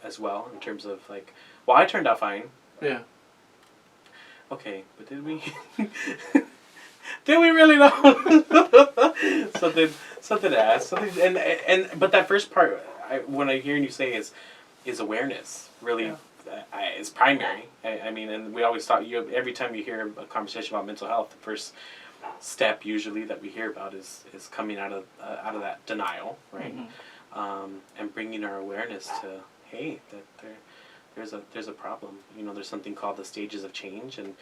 [SPEAKER 4] as well in terms of like, well, I turned out fine.
[SPEAKER 1] Yeah.
[SPEAKER 4] Okay, but did we? Did we really know? something to ask. But that first part, when I hear you say is awareness. Really, is primary. I mean, and we always thought every time you hear a conversation about mental health, the first step usually that we hear about is coming out of that denial, right? And bringing our awareness to, hey, that there's a problem. There's something called the stages of change, and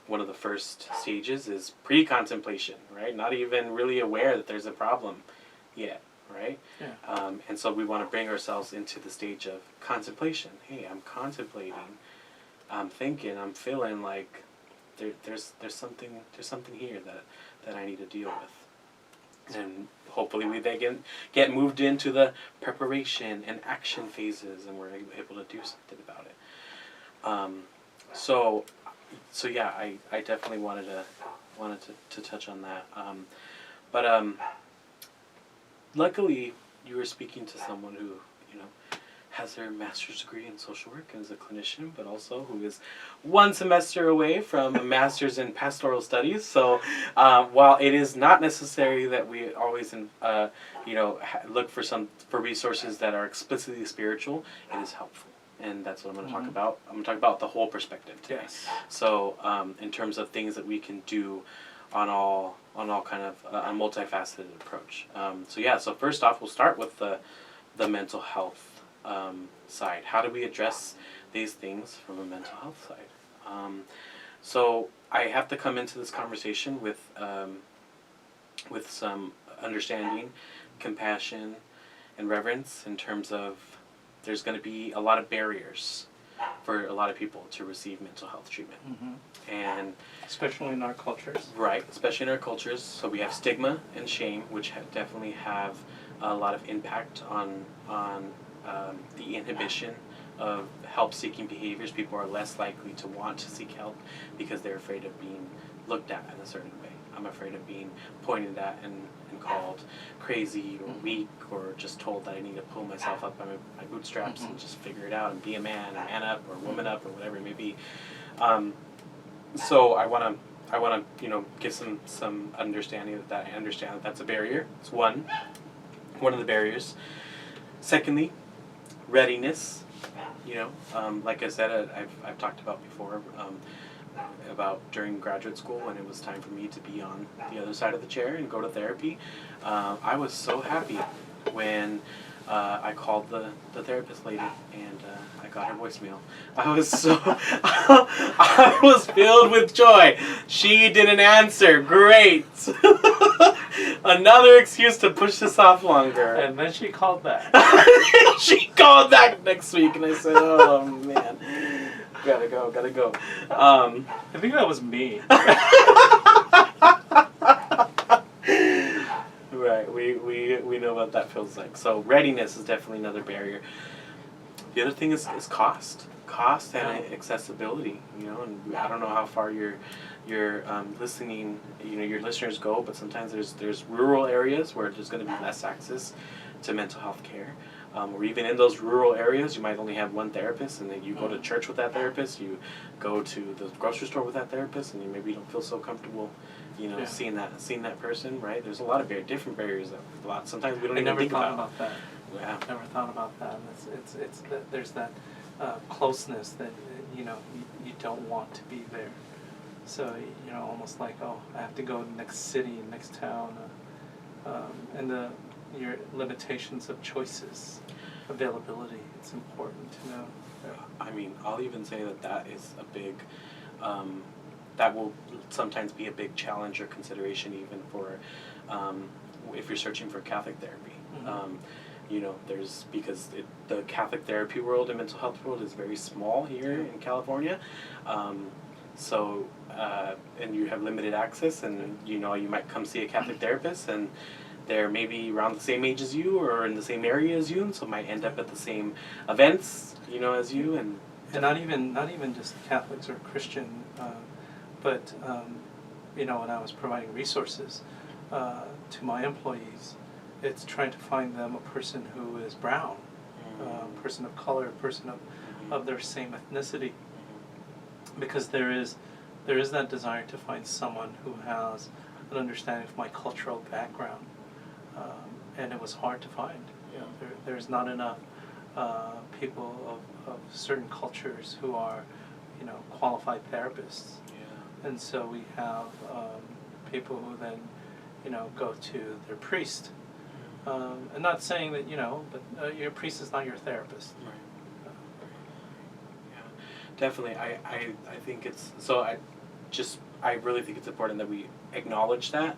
[SPEAKER 4] one of the first stages is pre-contemplation, right? Not even really aware that there's a problem yet, right?
[SPEAKER 1] Yeah.
[SPEAKER 4] And so we want to bring ourselves into the stage of contemplation. Hey, I'm contemplating, I'm thinking, I'm feeling like there's something here that I need to deal with. And hopefully we then get moved into the preparation and action phases, and we're able to do something about it. So yeah, I definitely wanted to touch on that. But luckily you were speaking to someone who has their master's degree in social work and is a clinician, but also who is one semester away from a master's in pastoral studies. So while it is not necessary that we always look for resources that are explicitly spiritual, it is helpful. And that's what I'm going to talk about. I'm going to talk about the whole perspective today. Yes. So, in terms of things that we can do on all kind of a multifaceted approach. So first off, we'll start with the mental health side. How do we address these things from a mental health side? So I have to come into this conversation with with some understanding, compassion, and reverence in terms of there's going to be a lot of barriers for a lot of people to receive mental health treatment. And
[SPEAKER 1] Especially in our cultures.
[SPEAKER 4] right, especially in our cultures. So we have stigma and shame, which definitely have a lot of impact on the inhibition of help-seeking behaviors. People are less likely to want to seek help because they're afraid of being looked at in a certain way. I'm afraid of being pointed at and called crazy or weak, or just told that I need to pull myself up by my bootstraps and just figure it out and be a man up or woman up or whatever it may be. So I want to give some understanding that I understand that that's a barrier. It's one of the barriers. Secondly, readiness. Like I said, I've talked about before about during graduate school when it was time for me to be on the other side of the chair and go to therapy. I was so happy when I called the therapist lady and I got her voicemail. I was filled with joy. She didn't answer. Great. Another excuse to push this off longer.
[SPEAKER 1] And then she called back.
[SPEAKER 4] She called back next week and I said, oh man, gotta go.
[SPEAKER 1] I think that was me.
[SPEAKER 4] Right, we know what that feels like. So readiness is definitely another barrier. The other thing is cost and accessibility. And I don't know how far your listening, your listeners go, but sometimes there's rural areas where there's going to be less access to mental health care. Or even in those rural areas, you might only have one therapist, and then you go to church with that therapist, you go to the grocery store with that therapist, and you maybe don't feel so comfortable, seeing that person, right? There's a lot of different barriers that sometimes we don't even think about.
[SPEAKER 1] I never thought about that.
[SPEAKER 4] Yeah.
[SPEAKER 1] Never thought about that. It's there's that closeness that you don't want to be there. So almost like, oh, I have to go to the next city, next town, and your limitations of choices, availability. It's important to know.
[SPEAKER 4] I mean, I'll even say that is a big, that will sometimes be a big challenge or consideration even for, if you're searching for Catholic therapy. Because the Catholic therapy world and mental health world is very small here in California. And you have limited access, and you might come see a Catholic therapist, and they're maybe around the same age as you or in the same area as you, and so might end up at the same events, as you, and
[SPEAKER 1] not even just Catholics or Christian, but when I was providing resources to my employees, it's trying to find them a person who is brown, a person of color, a person of their same ethnicity, because there is that desire to find someone who has an understanding of my cultural background, and it was hard to find. There's not enough people of certain cultures who are, qualified therapists, and so we have people who then, go to their priest, and not saying that but your priest is not your therapist.
[SPEAKER 4] Right. Definitely, I think it's so. I really think it's important that we acknowledge that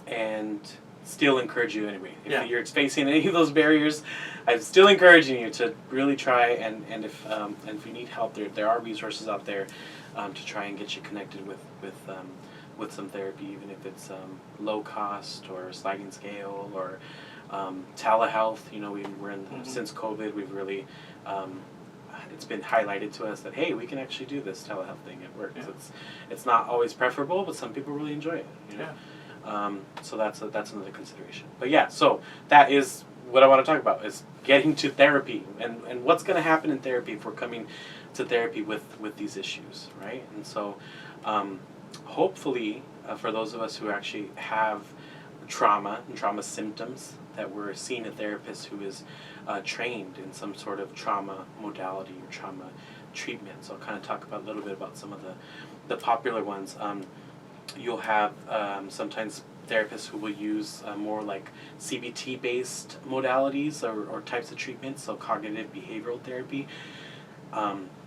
[SPEAKER 4] and still encourage you anyway. If you're facing any of those barriers, I'm still encouraging you to really try and if you need help, there are resources out there to try and get you connected with some therapy, even if it's low cost or sliding scale or telehealth. Since COVID, we've really it's been highlighted to us that, hey, we can actually do this telehealth thing. It works. Yeah. It's not always preferable, but some people really enjoy it. So that's another consideration. But yeah, so that is what I want to talk about, is getting to therapy and what's going to happen in therapy if we're coming to therapy with these issues, right? And so hopefully for those of us who actually have trauma and trauma symptoms, that we're seeing a therapist who is trained in some sort of trauma modality or trauma treatment. So I'll kind of talk about a little bit about some of the popular ones. You'll have sometimes therapists who will use more like CBT-based modalities or types of treatments, so cognitive behavioral therapy.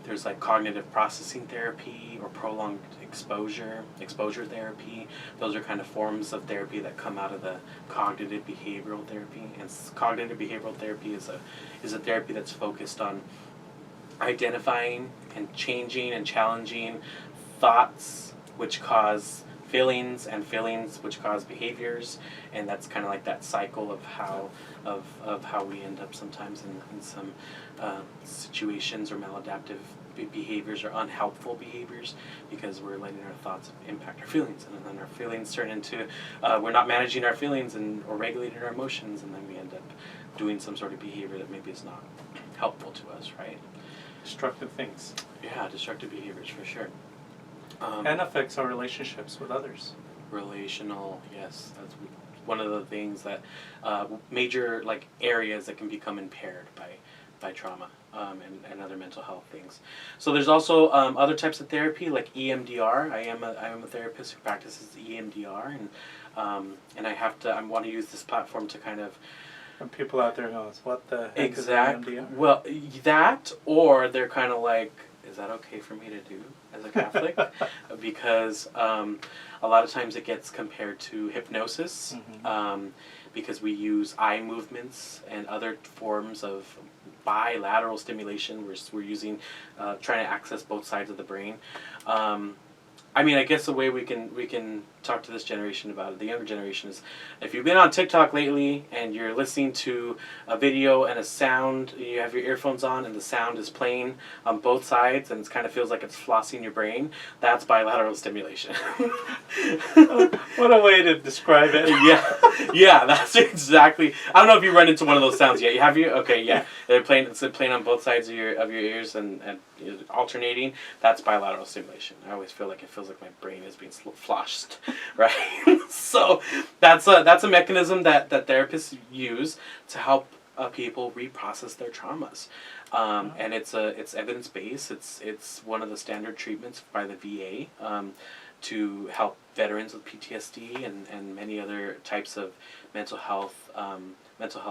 [SPEAKER 4] There's like cognitive processing therapy or prolonged exposure therapy. Those are kind of forms of therapy that come out of the cognitive behavioral therapy. And cognitive behavioral therapy is a therapy that's focused on identifying and changing and challenging thoughts which cause feelings, and feelings which cause behaviors, and that's kind of like that cycle of how we end up sometimes in some situations or maladaptive behaviors or unhelpful behaviors, because we're letting our thoughts impact our feelings, and then our feelings turn into we're not managing our feelings or regulating our emotions, and then we end up doing some sort of behavior that maybe is not helpful to us, right?
[SPEAKER 1] Destructive things.
[SPEAKER 4] Yeah, destructive behaviors for sure.
[SPEAKER 1] And affects our relationships with others.
[SPEAKER 4] Relational, yes, that's one of the things that major like areas that can become impaired by trauma and other mental health things. So there's also other types of therapy like EMDR. I am a therapist who practices EMDR, and I want to use this platform to kind of.
[SPEAKER 1] And people out there know what the heck is EMDR?
[SPEAKER 4] Well, that, or they're kind of like, is that okay for me to do as a Catholic? Because a lot of times it gets compared to hypnosis, because we use eye movements and other forms of bilateral stimulation. We're using, trying to access both sides of the brain. I mean, I guess the way we can talk to this generation about it, the younger generation, is if you've been on TikTok lately and you're listening to a video and a sound, you have your earphones on and the sound is playing on both sides and it kind of feels like it's flossing your brain, that's bilateral stimulation.
[SPEAKER 1] What a way to describe it.
[SPEAKER 4] Yeah, that's exactly. I don't know if you run into one of those sounds yet. Have you? Okay, yeah. They're playing. It's playing on both sides of your ears and alternating. That's bilateral stimulation. I always feel like it feels like my brain is being floshed, right? So that's a mechanism that therapists use to help people reprocess their traumas, and it's evidence based. It's one of the standard treatments by the VA to help veterans with PTSD and many other types of mental health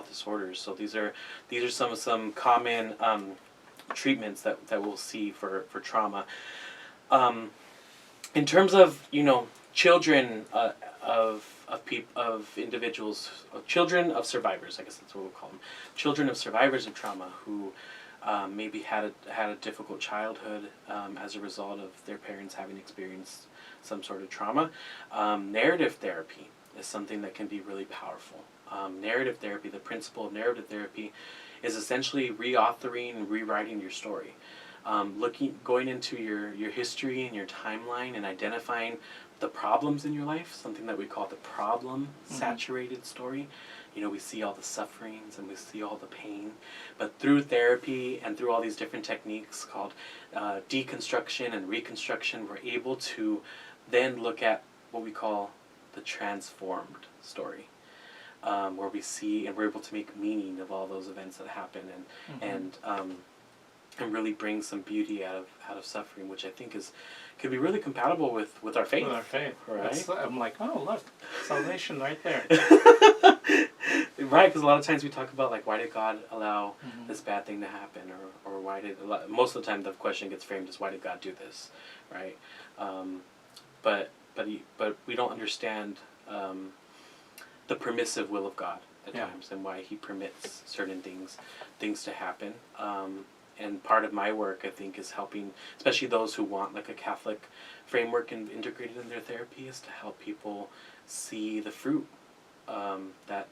[SPEAKER 4] disorders. So these are some common treatments that we'll see for trauma. In terms of children of individuals, children of survivors, I guess that's what we'll call them, children of survivors of trauma who maybe had a difficult childhood as a result of their parents having experienced some sort of trauma. Narrative therapy is something that can be really powerful. Narrative therapy, the principle of narrative therapy, is essentially reauthoring and rewriting your story. Going into your history and your timeline and identifying the problems in your life, something that we call the problem-saturated story. We see all the sufferings and we see all the pain, but through therapy and through all these different techniques called deconstruction and reconstruction, we're able to then look at what we call the transformed story, where we see and we're able to make meaning of all those events that happen and really bring some beauty out of suffering, which I think could be really compatible with our faith.
[SPEAKER 1] With our faith,
[SPEAKER 4] right?
[SPEAKER 1] I'm like, oh look, salvation right there.
[SPEAKER 4] Right, because a lot of times we talk about like, why did God allow this bad thing to happen, or why did most of the time the question gets framed as why did God do this, right? But we don't understand the permissive will of God at times, and why He permits certain things to happen. And part of my work, I think, is helping, especially those who want like a Catholic framework and integrated in their therapy, is to help people see the fruit that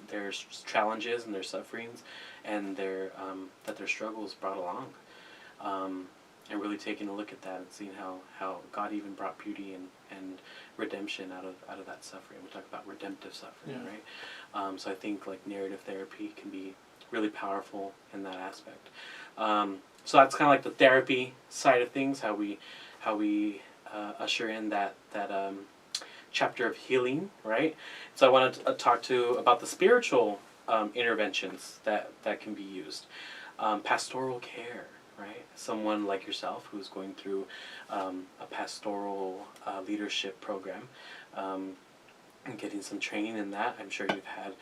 [SPEAKER 4] their challenges and their sufferings and that their struggles brought along, and really taking a look at that and seeing how God even brought beauty and redemption out of that suffering. We talk about redemptive suffering, right? So I think like narrative therapy can be really powerful in that aspect. So that's kind of like the therapy side of things, how we usher in that chapter of healing, right? So I wanted to talk about the spiritual interventions that can be used. Pastoral care, right? Someone like yourself who's going through a pastoral leadership program. and getting some training in that. I'm sure you've had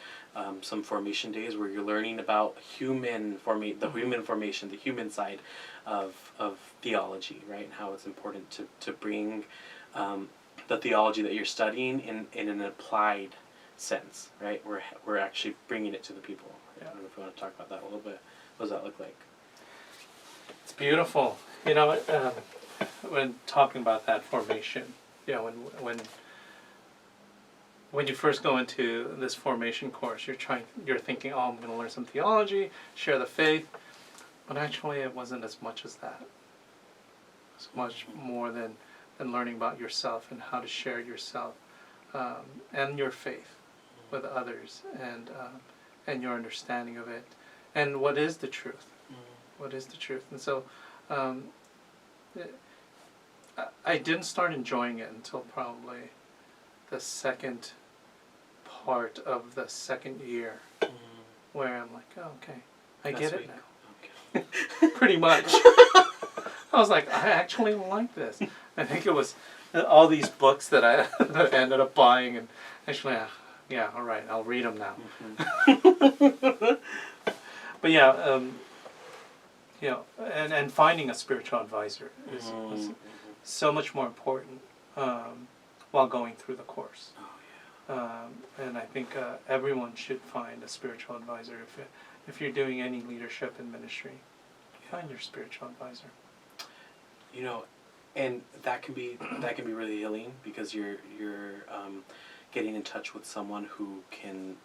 [SPEAKER 4] some formation days where you're learning about the human formation, the human side of theology, right? And how it's important to bring the theology that you're studying in an applied sense, right? We're actually bringing it to the people. I don't know if you want to talk about that a little bit. What does that look like?
[SPEAKER 1] It's beautiful. When talking about that formation, when you first go into this formation course, you're thinking, oh, I'm going to learn some theology, share the faith, but actually it wasn't as much as that. It's much more than learning about yourself and how to share yourself and your faith with others, and your understanding of it, and what is the truth. What is the truth? And so I didn't start enjoying it until probably the second part of the second year, where I'm like, oh, okay, I get it now. Okay. Pretty much. I was like, I actually like this. I think it was all these books that I ended up buying, and actually, yeah, all right, I'll read them now. But yeah, and finding a spiritual advisor is so much more important while going through the course. And I think everyone should find a spiritual advisor. If you're doing any leadership in ministry, find your spiritual advisor.
[SPEAKER 4] And that can be really healing, because you're getting in touch with someone who can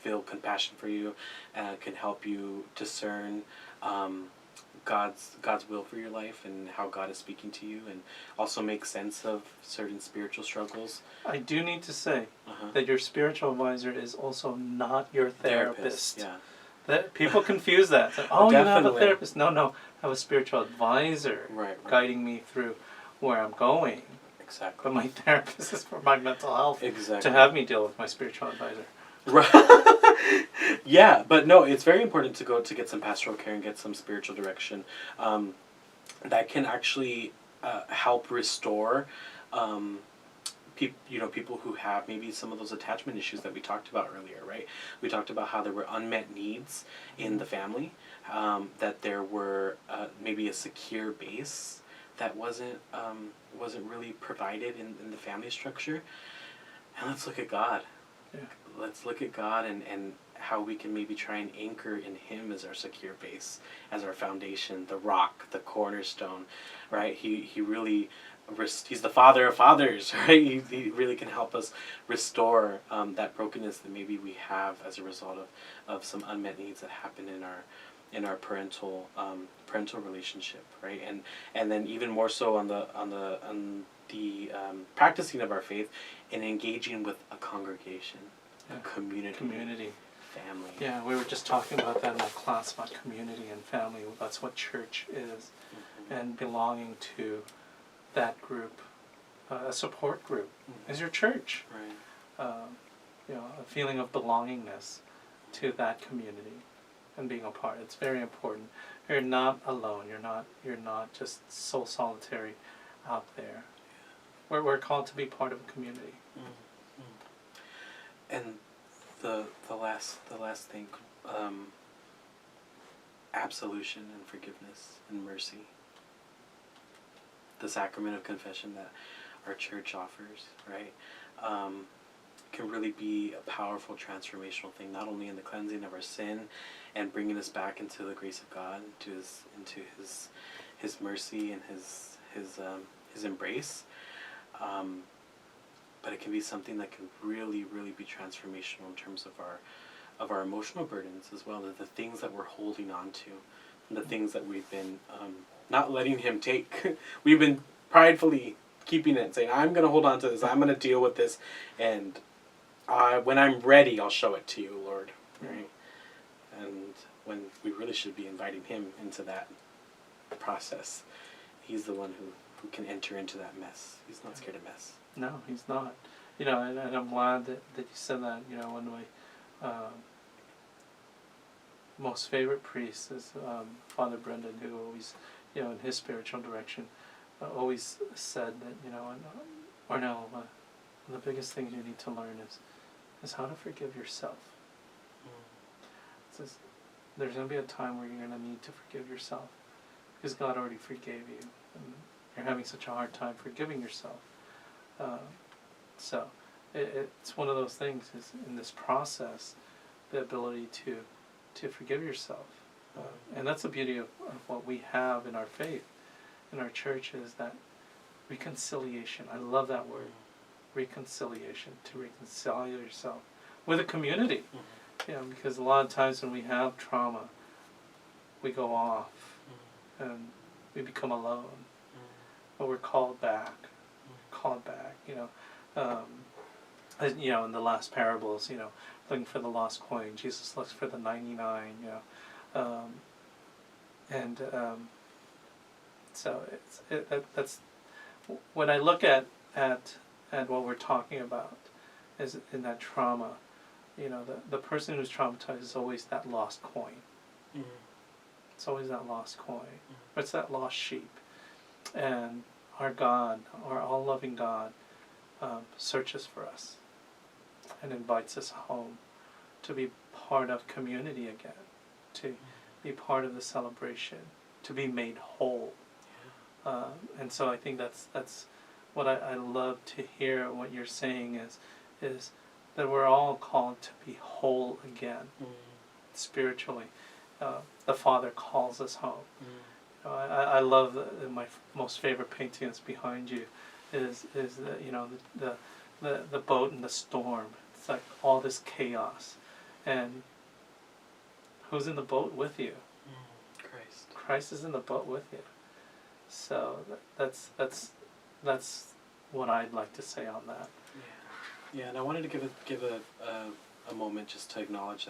[SPEAKER 4] feel compassion for you, can help you discern God's will for your life and how God is speaking to you, and also make sense of certain spiritual struggles.
[SPEAKER 1] I do need to say that your spiritual advisor is also not your therapist.
[SPEAKER 4] Yeah.
[SPEAKER 1] That people confuse that. Like, you have a therapist. No, I have a spiritual advisor guiding me through where I'm going.
[SPEAKER 4] Exactly.
[SPEAKER 1] But my therapist is for my mental health.
[SPEAKER 4] Exactly.
[SPEAKER 1] To have me deal with my spiritual advisor.
[SPEAKER 4] Right. Yeah, but no, it's very important to go to get some pastoral care and get some spiritual direction. That can actually help restore people who have maybe some of those attachment issues that we talked about earlier, right? We talked about how there were unmet needs in the family, that there were maybe a secure base that wasn't really provided in the family structure. And let's look at God.
[SPEAKER 1] Yeah. Let's
[SPEAKER 4] look at God and how we can maybe try and anchor in Him as our secure base, as our foundation, the rock, the cornerstone, right? He really, He's the Father of fathers, right? He really can help us restore that brokenness that maybe we have as a result of some unmet needs that happen in our parental relationship, right? And then even more so on the practicing of our faith and engaging with a congregation, a community, family.
[SPEAKER 1] Yeah, we were just talking about that in our class about community and family. That's what church is, and belonging to that group, a support group, is your church.
[SPEAKER 4] Right.
[SPEAKER 1] A feeling of belongingness to that community and being a part. It's very important. You're not alone. You're not just so solitary out there. We're called to be part of a community.
[SPEAKER 4] And the last thing, absolution and forgiveness and mercy. The sacrament of confession that our church offers, right, can really be a powerful transformational thing, not only in the cleansing of our sin and bringing us back into the grace of God, into His mercy and His embrace, but it can be something that can really, really be transformational in terms of our emotional burdens as well, the things that we're holding on to, and the things that we've been not letting Him take. We've been pridefully keeping it, saying, I'm going to hold on to this, I'm going to deal with this, and when I'm ready, I'll show it to you, Lord. Right? And when we really should be inviting Him into that process. He's the one who can enter into that mess. He's not scared of mess.
[SPEAKER 1] No, He's not. And I'm glad that you said that. One of my most favorite priests is Father Brendan, who always, in his spiritual direction, always said that, Arnell, the biggest thing you need to learn is how to forgive yourself. It says there's going to be a time where you're going to need to forgive yourself because God already forgave you. And you're having such a hard time forgiving yourself. So it's one of those things is in this process, the ability to forgive yourself. And that's the beauty of what we have in our faith, in our church, is that reconciliation. I love that word. Reconciliation, to reconcile yourself with a community. Because a lot of times when we have trauma, we go off and we become alone. But we're called back. As, in the last parables, looking for the lost coin. Jesus looks for the 99, so that's when I look at what we're talking about is in that trauma. The person who's traumatized is always that lost coin. It's always that lost coin. Or it's that lost sheep. And our God, our all-loving God, searches for us and invites us home to be part of community again, to be part of the celebration, to be made whole. And so I think that's what I love to hear. What you're saying is that we're all called to be whole again, spiritually. The Father calls us home. I love my most favorite painting that's behind you is the boat and the storm. It's like all this chaos, and who's in the boat with you?
[SPEAKER 4] Christ.
[SPEAKER 1] Christ is in the boat with you. So that's what I'd like to say on that.
[SPEAKER 4] Yeah, and I wanted to give a moment just to acknowledge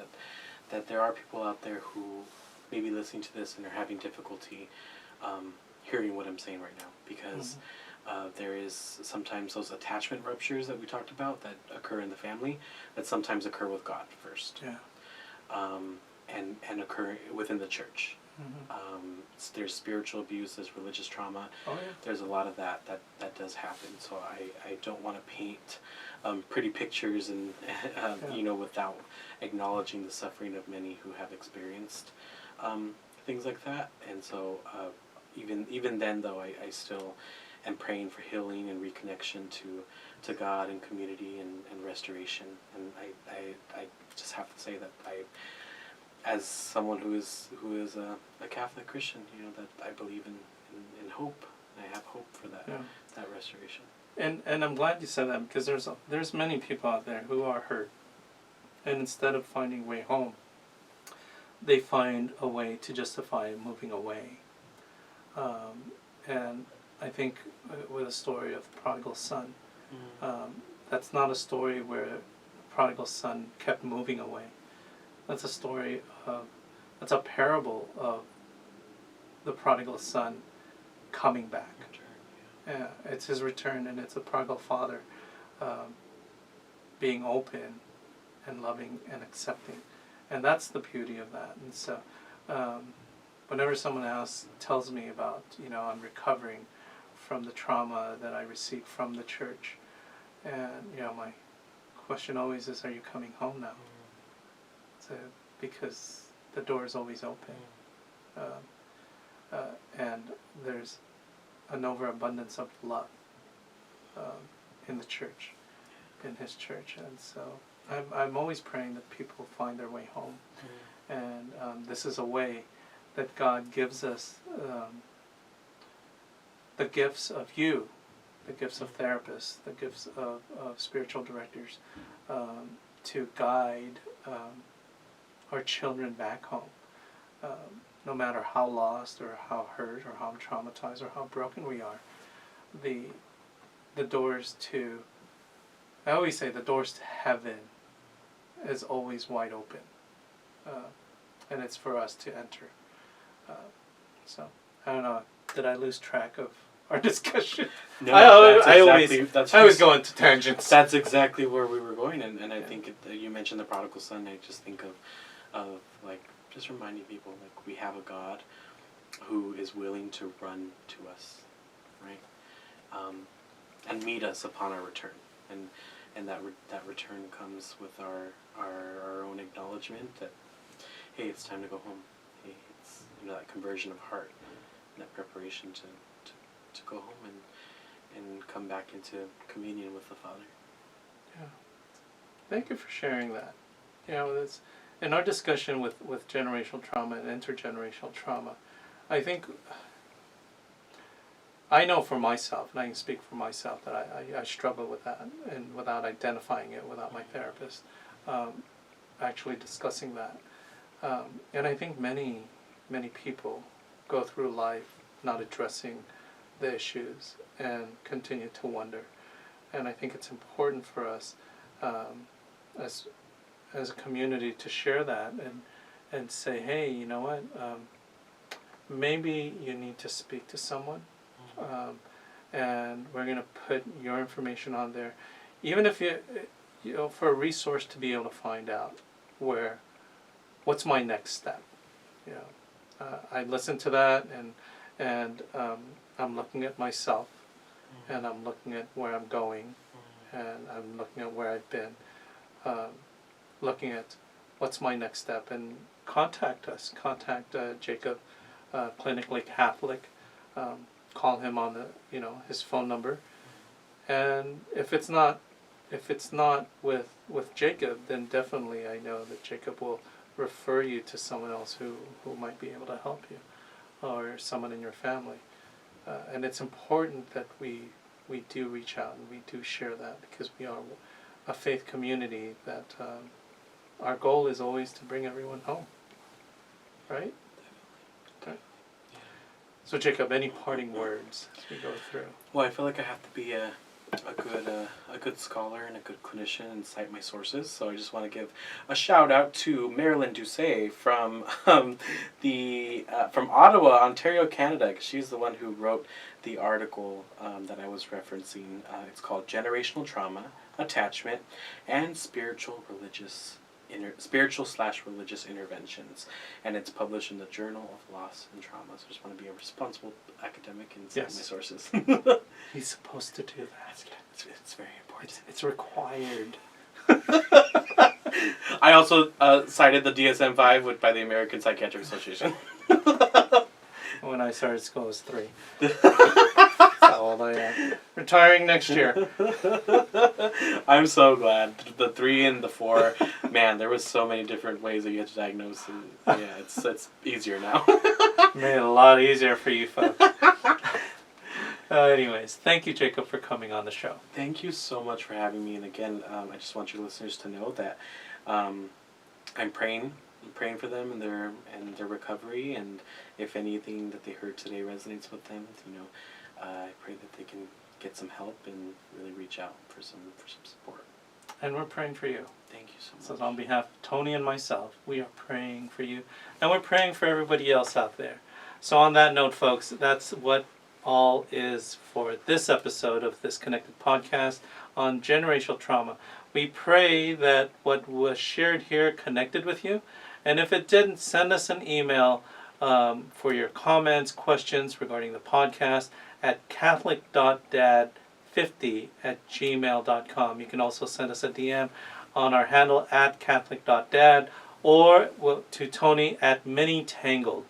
[SPEAKER 4] that there are people out there who may be listening to this and are having difficulty hearing what I'm saying right now, because there is sometimes those attachment ruptures that we talked about that occur in the family that sometimes occur with God first, and occur within the church. There's spiritual abuse, there's religious trauma. There's a lot of that does happen. So I don't want to paint pretty pictures and without acknowledging the suffering of many who have experienced things like that. And so even then though, I still am praying for healing and reconnection to God and community and restoration. And I just have to say that as someone who is a Catholic Christian, that I believe in hope, and I have hope for that restoration.
[SPEAKER 1] And I'm glad you said that, because there's many people out there who are hurt, and instead of finding a way home, they find a way to justify moving away. And I think with the story of the prodigal son, that's not a story where the prodigal son kept moving away. That's a story that's a parable of the prodigal son coming back. It's his return, and it's a prodigal father being open and loving and accepting. And that's the beauty of that. And so whenever someone else tells me about, I'm recovering from the trauma that I received from the church, and, my question always is, are you coming home now? Because the door is always open. And there's an overabundance of love in the church, in his church. And so I'm always praying that people find their way home. And this is a way that God gives us the gifts of you, the gifts of therapists, the gifts of spiritual directors, to guide our children back home. No matter how lost or how hurt or how traumatized or how broken we are, the doors to, I always say the doors to heaven is always wide open. And it's for us to enter. So, I don't know, did I lose track of our discussion?
[SPEAKER 4] No,
[SPEAKER 1] I always go into tangents.
[SPEAKER 4] That's exactly where we were going, and I think you mentioned the prodigal son. I just think of like just reminding people, like, we have a God who is willing to run to us, right, and meet us upon our return. and that return comes with our own acknowledgement that, hey, it's time to go home. Hey, it's that conversion of heart, and that preparation to go home and come back into communion with the Father.
[SPEAKER 1] Yeah. Thank you for sharing that. That's in our discussion with generational trauma and intergenerational trauma. I think I know for myself, and I can speak for myself, that I struggle with that, and without identifying it, without my therapist actually discussing that. And I think many people go through life not addressing the issues and continue to wonder. And I think it's important for us as a community to share that and say, hey, you know what, maybe you need to speak to someone, and we're going to put your information on there, even if for a resource to be able to find out what's my next step. I listen to that, and I'm looking at myself, and I'm looking at where I'm going, and I'm looking at where I've been, looking at what's my next step, and contact Jacob, Clinically Catholic. Call him on his phone number, and if it's not with Jacob, then definitely I know that Jacob will refer you to someone else who might be able to help you, or someone in your family. And it's important that we do reach out and we do share that, because we are a faith community that our goal is always to bring everyone home, right? Okay. So Jacob, any parting words as we go through?
[SPEAKER 4] Well, I feel like I have to be a good scholar and a good clinician and cite my sources. So I just want to give a shout out to Marilyn Doucet from Ottawa, Ontario, Canada, because she's the one who wrote the article that I was referencing. It's called "Generational Trauma, Attachment, and Spiritual/Religious Interventions," and it's published in the Journal of Loss and Trauma. So I just want to be a responsible academic and cite my sources.
[SPEAKER 1] He's supposed to do that.
[SPEAKER 4] It's very important.
[SPEAKER 1] It's required.
[SPEAKER 4] I also cited the DSM-5 by the American Psychiatric Association.
[SPEAKER 1] When I started school, I was 3. That's how old I am. Retiring next year.
[SPEAKER 4] I'm so glad. The 3 and the 4, man, there was so many different ways that you had to diagnose, and yeah, it's easier now.
[SPEAKER 1] Made it a lot easier for you folks. Anyways, thank you, Jacob, for coming on the show.
[SPEAKER 4] Thank you so much for having me. And again, I just want your listeners to know that I'm praying for them and their recovery. And if anything that they heard today resonates with them, I pray that they can get some help and really reach out for some support.
[SPEAKER 1] And we're praying for you.
[SPEAKER 4] Thank you so much.
[SPEAKER 1] So on behalf of Tony and myself, we are praying for you. And we're praying for everybody else out there. So on that note, folks, that's what all is for this episode of this Connected podcast on generational trauma. We pray that what was shared here connected with you. And if it didn't, send us an email for your comments, questions regarding the podcast at catholic.dad50@gmail.com. You can also send us a DM on our handle at catholic.dad, or to Tony at minitangled.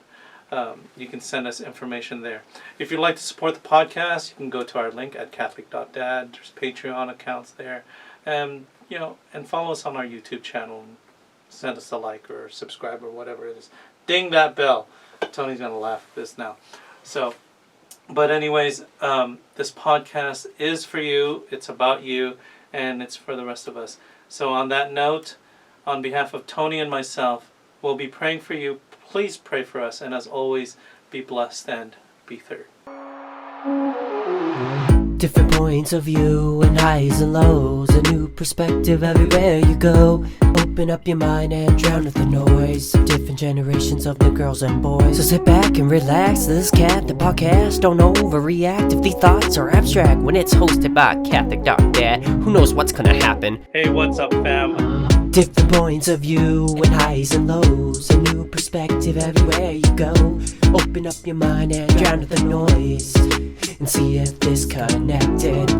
[SPEAKER 1] You can send us information there. If you'd like to support the podcast, you can go to our link at catholic.dad. There's Patreon accounts there. And follow us on our YouTube channel. Send us a like or subscribe or whatever it is. Ding that bell. Tony's going to laugh at this now. But anyways, this podcast is for you. It's about you. And it's for the rest of us. So on that note, on behalf of Tony and myself, we'll be praying for you. Please pray for us, and as always, be blessed and be third.
[SPEAKER 3] Different points of view and highs and lows, a new perspective everywhere you go. Open up your mind and drown out the noise of different generations of the girls and boys. So sit back and relax, this the podcast. Don't overreact if the thoughts are abstract. When it's hosted by Catholic.Dad, who knows what's gonna happen?
[SPEAKER 1] Hey, what's up, fam?
[SPEAKER 3] Different points of view and highs and lows, a new perspective everywhere you go. Open up your mind and drown out the noise, and see if this connected.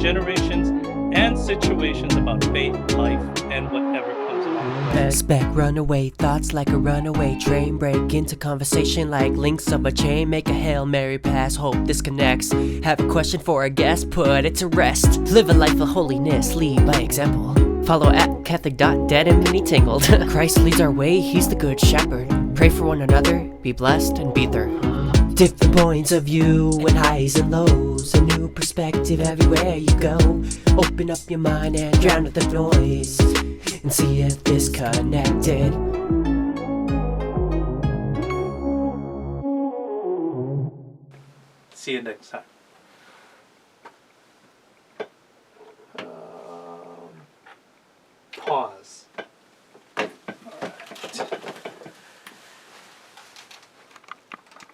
[SPEAKER 1] generations and situations about faith, life, and whatever comes along the way.
[SPEAKER 3] Expect runaway thoughts like a runaway train. Break into conversation like links of a chain. Make a Hail Mary pass, hope this connects. Have a question for a guest, put it to rest. Live a life of holiness, lead by example. Follow at Catholic.dead and mini tangled. Christ leads our way, he's the good shepherd. Pray for one another, be blessed and be there. Different points of view and highs and lows. A new perspective everywhere you go. Open up your mind and drown out the noise. And see if this connected.
[SPEAKER 1] See you next time.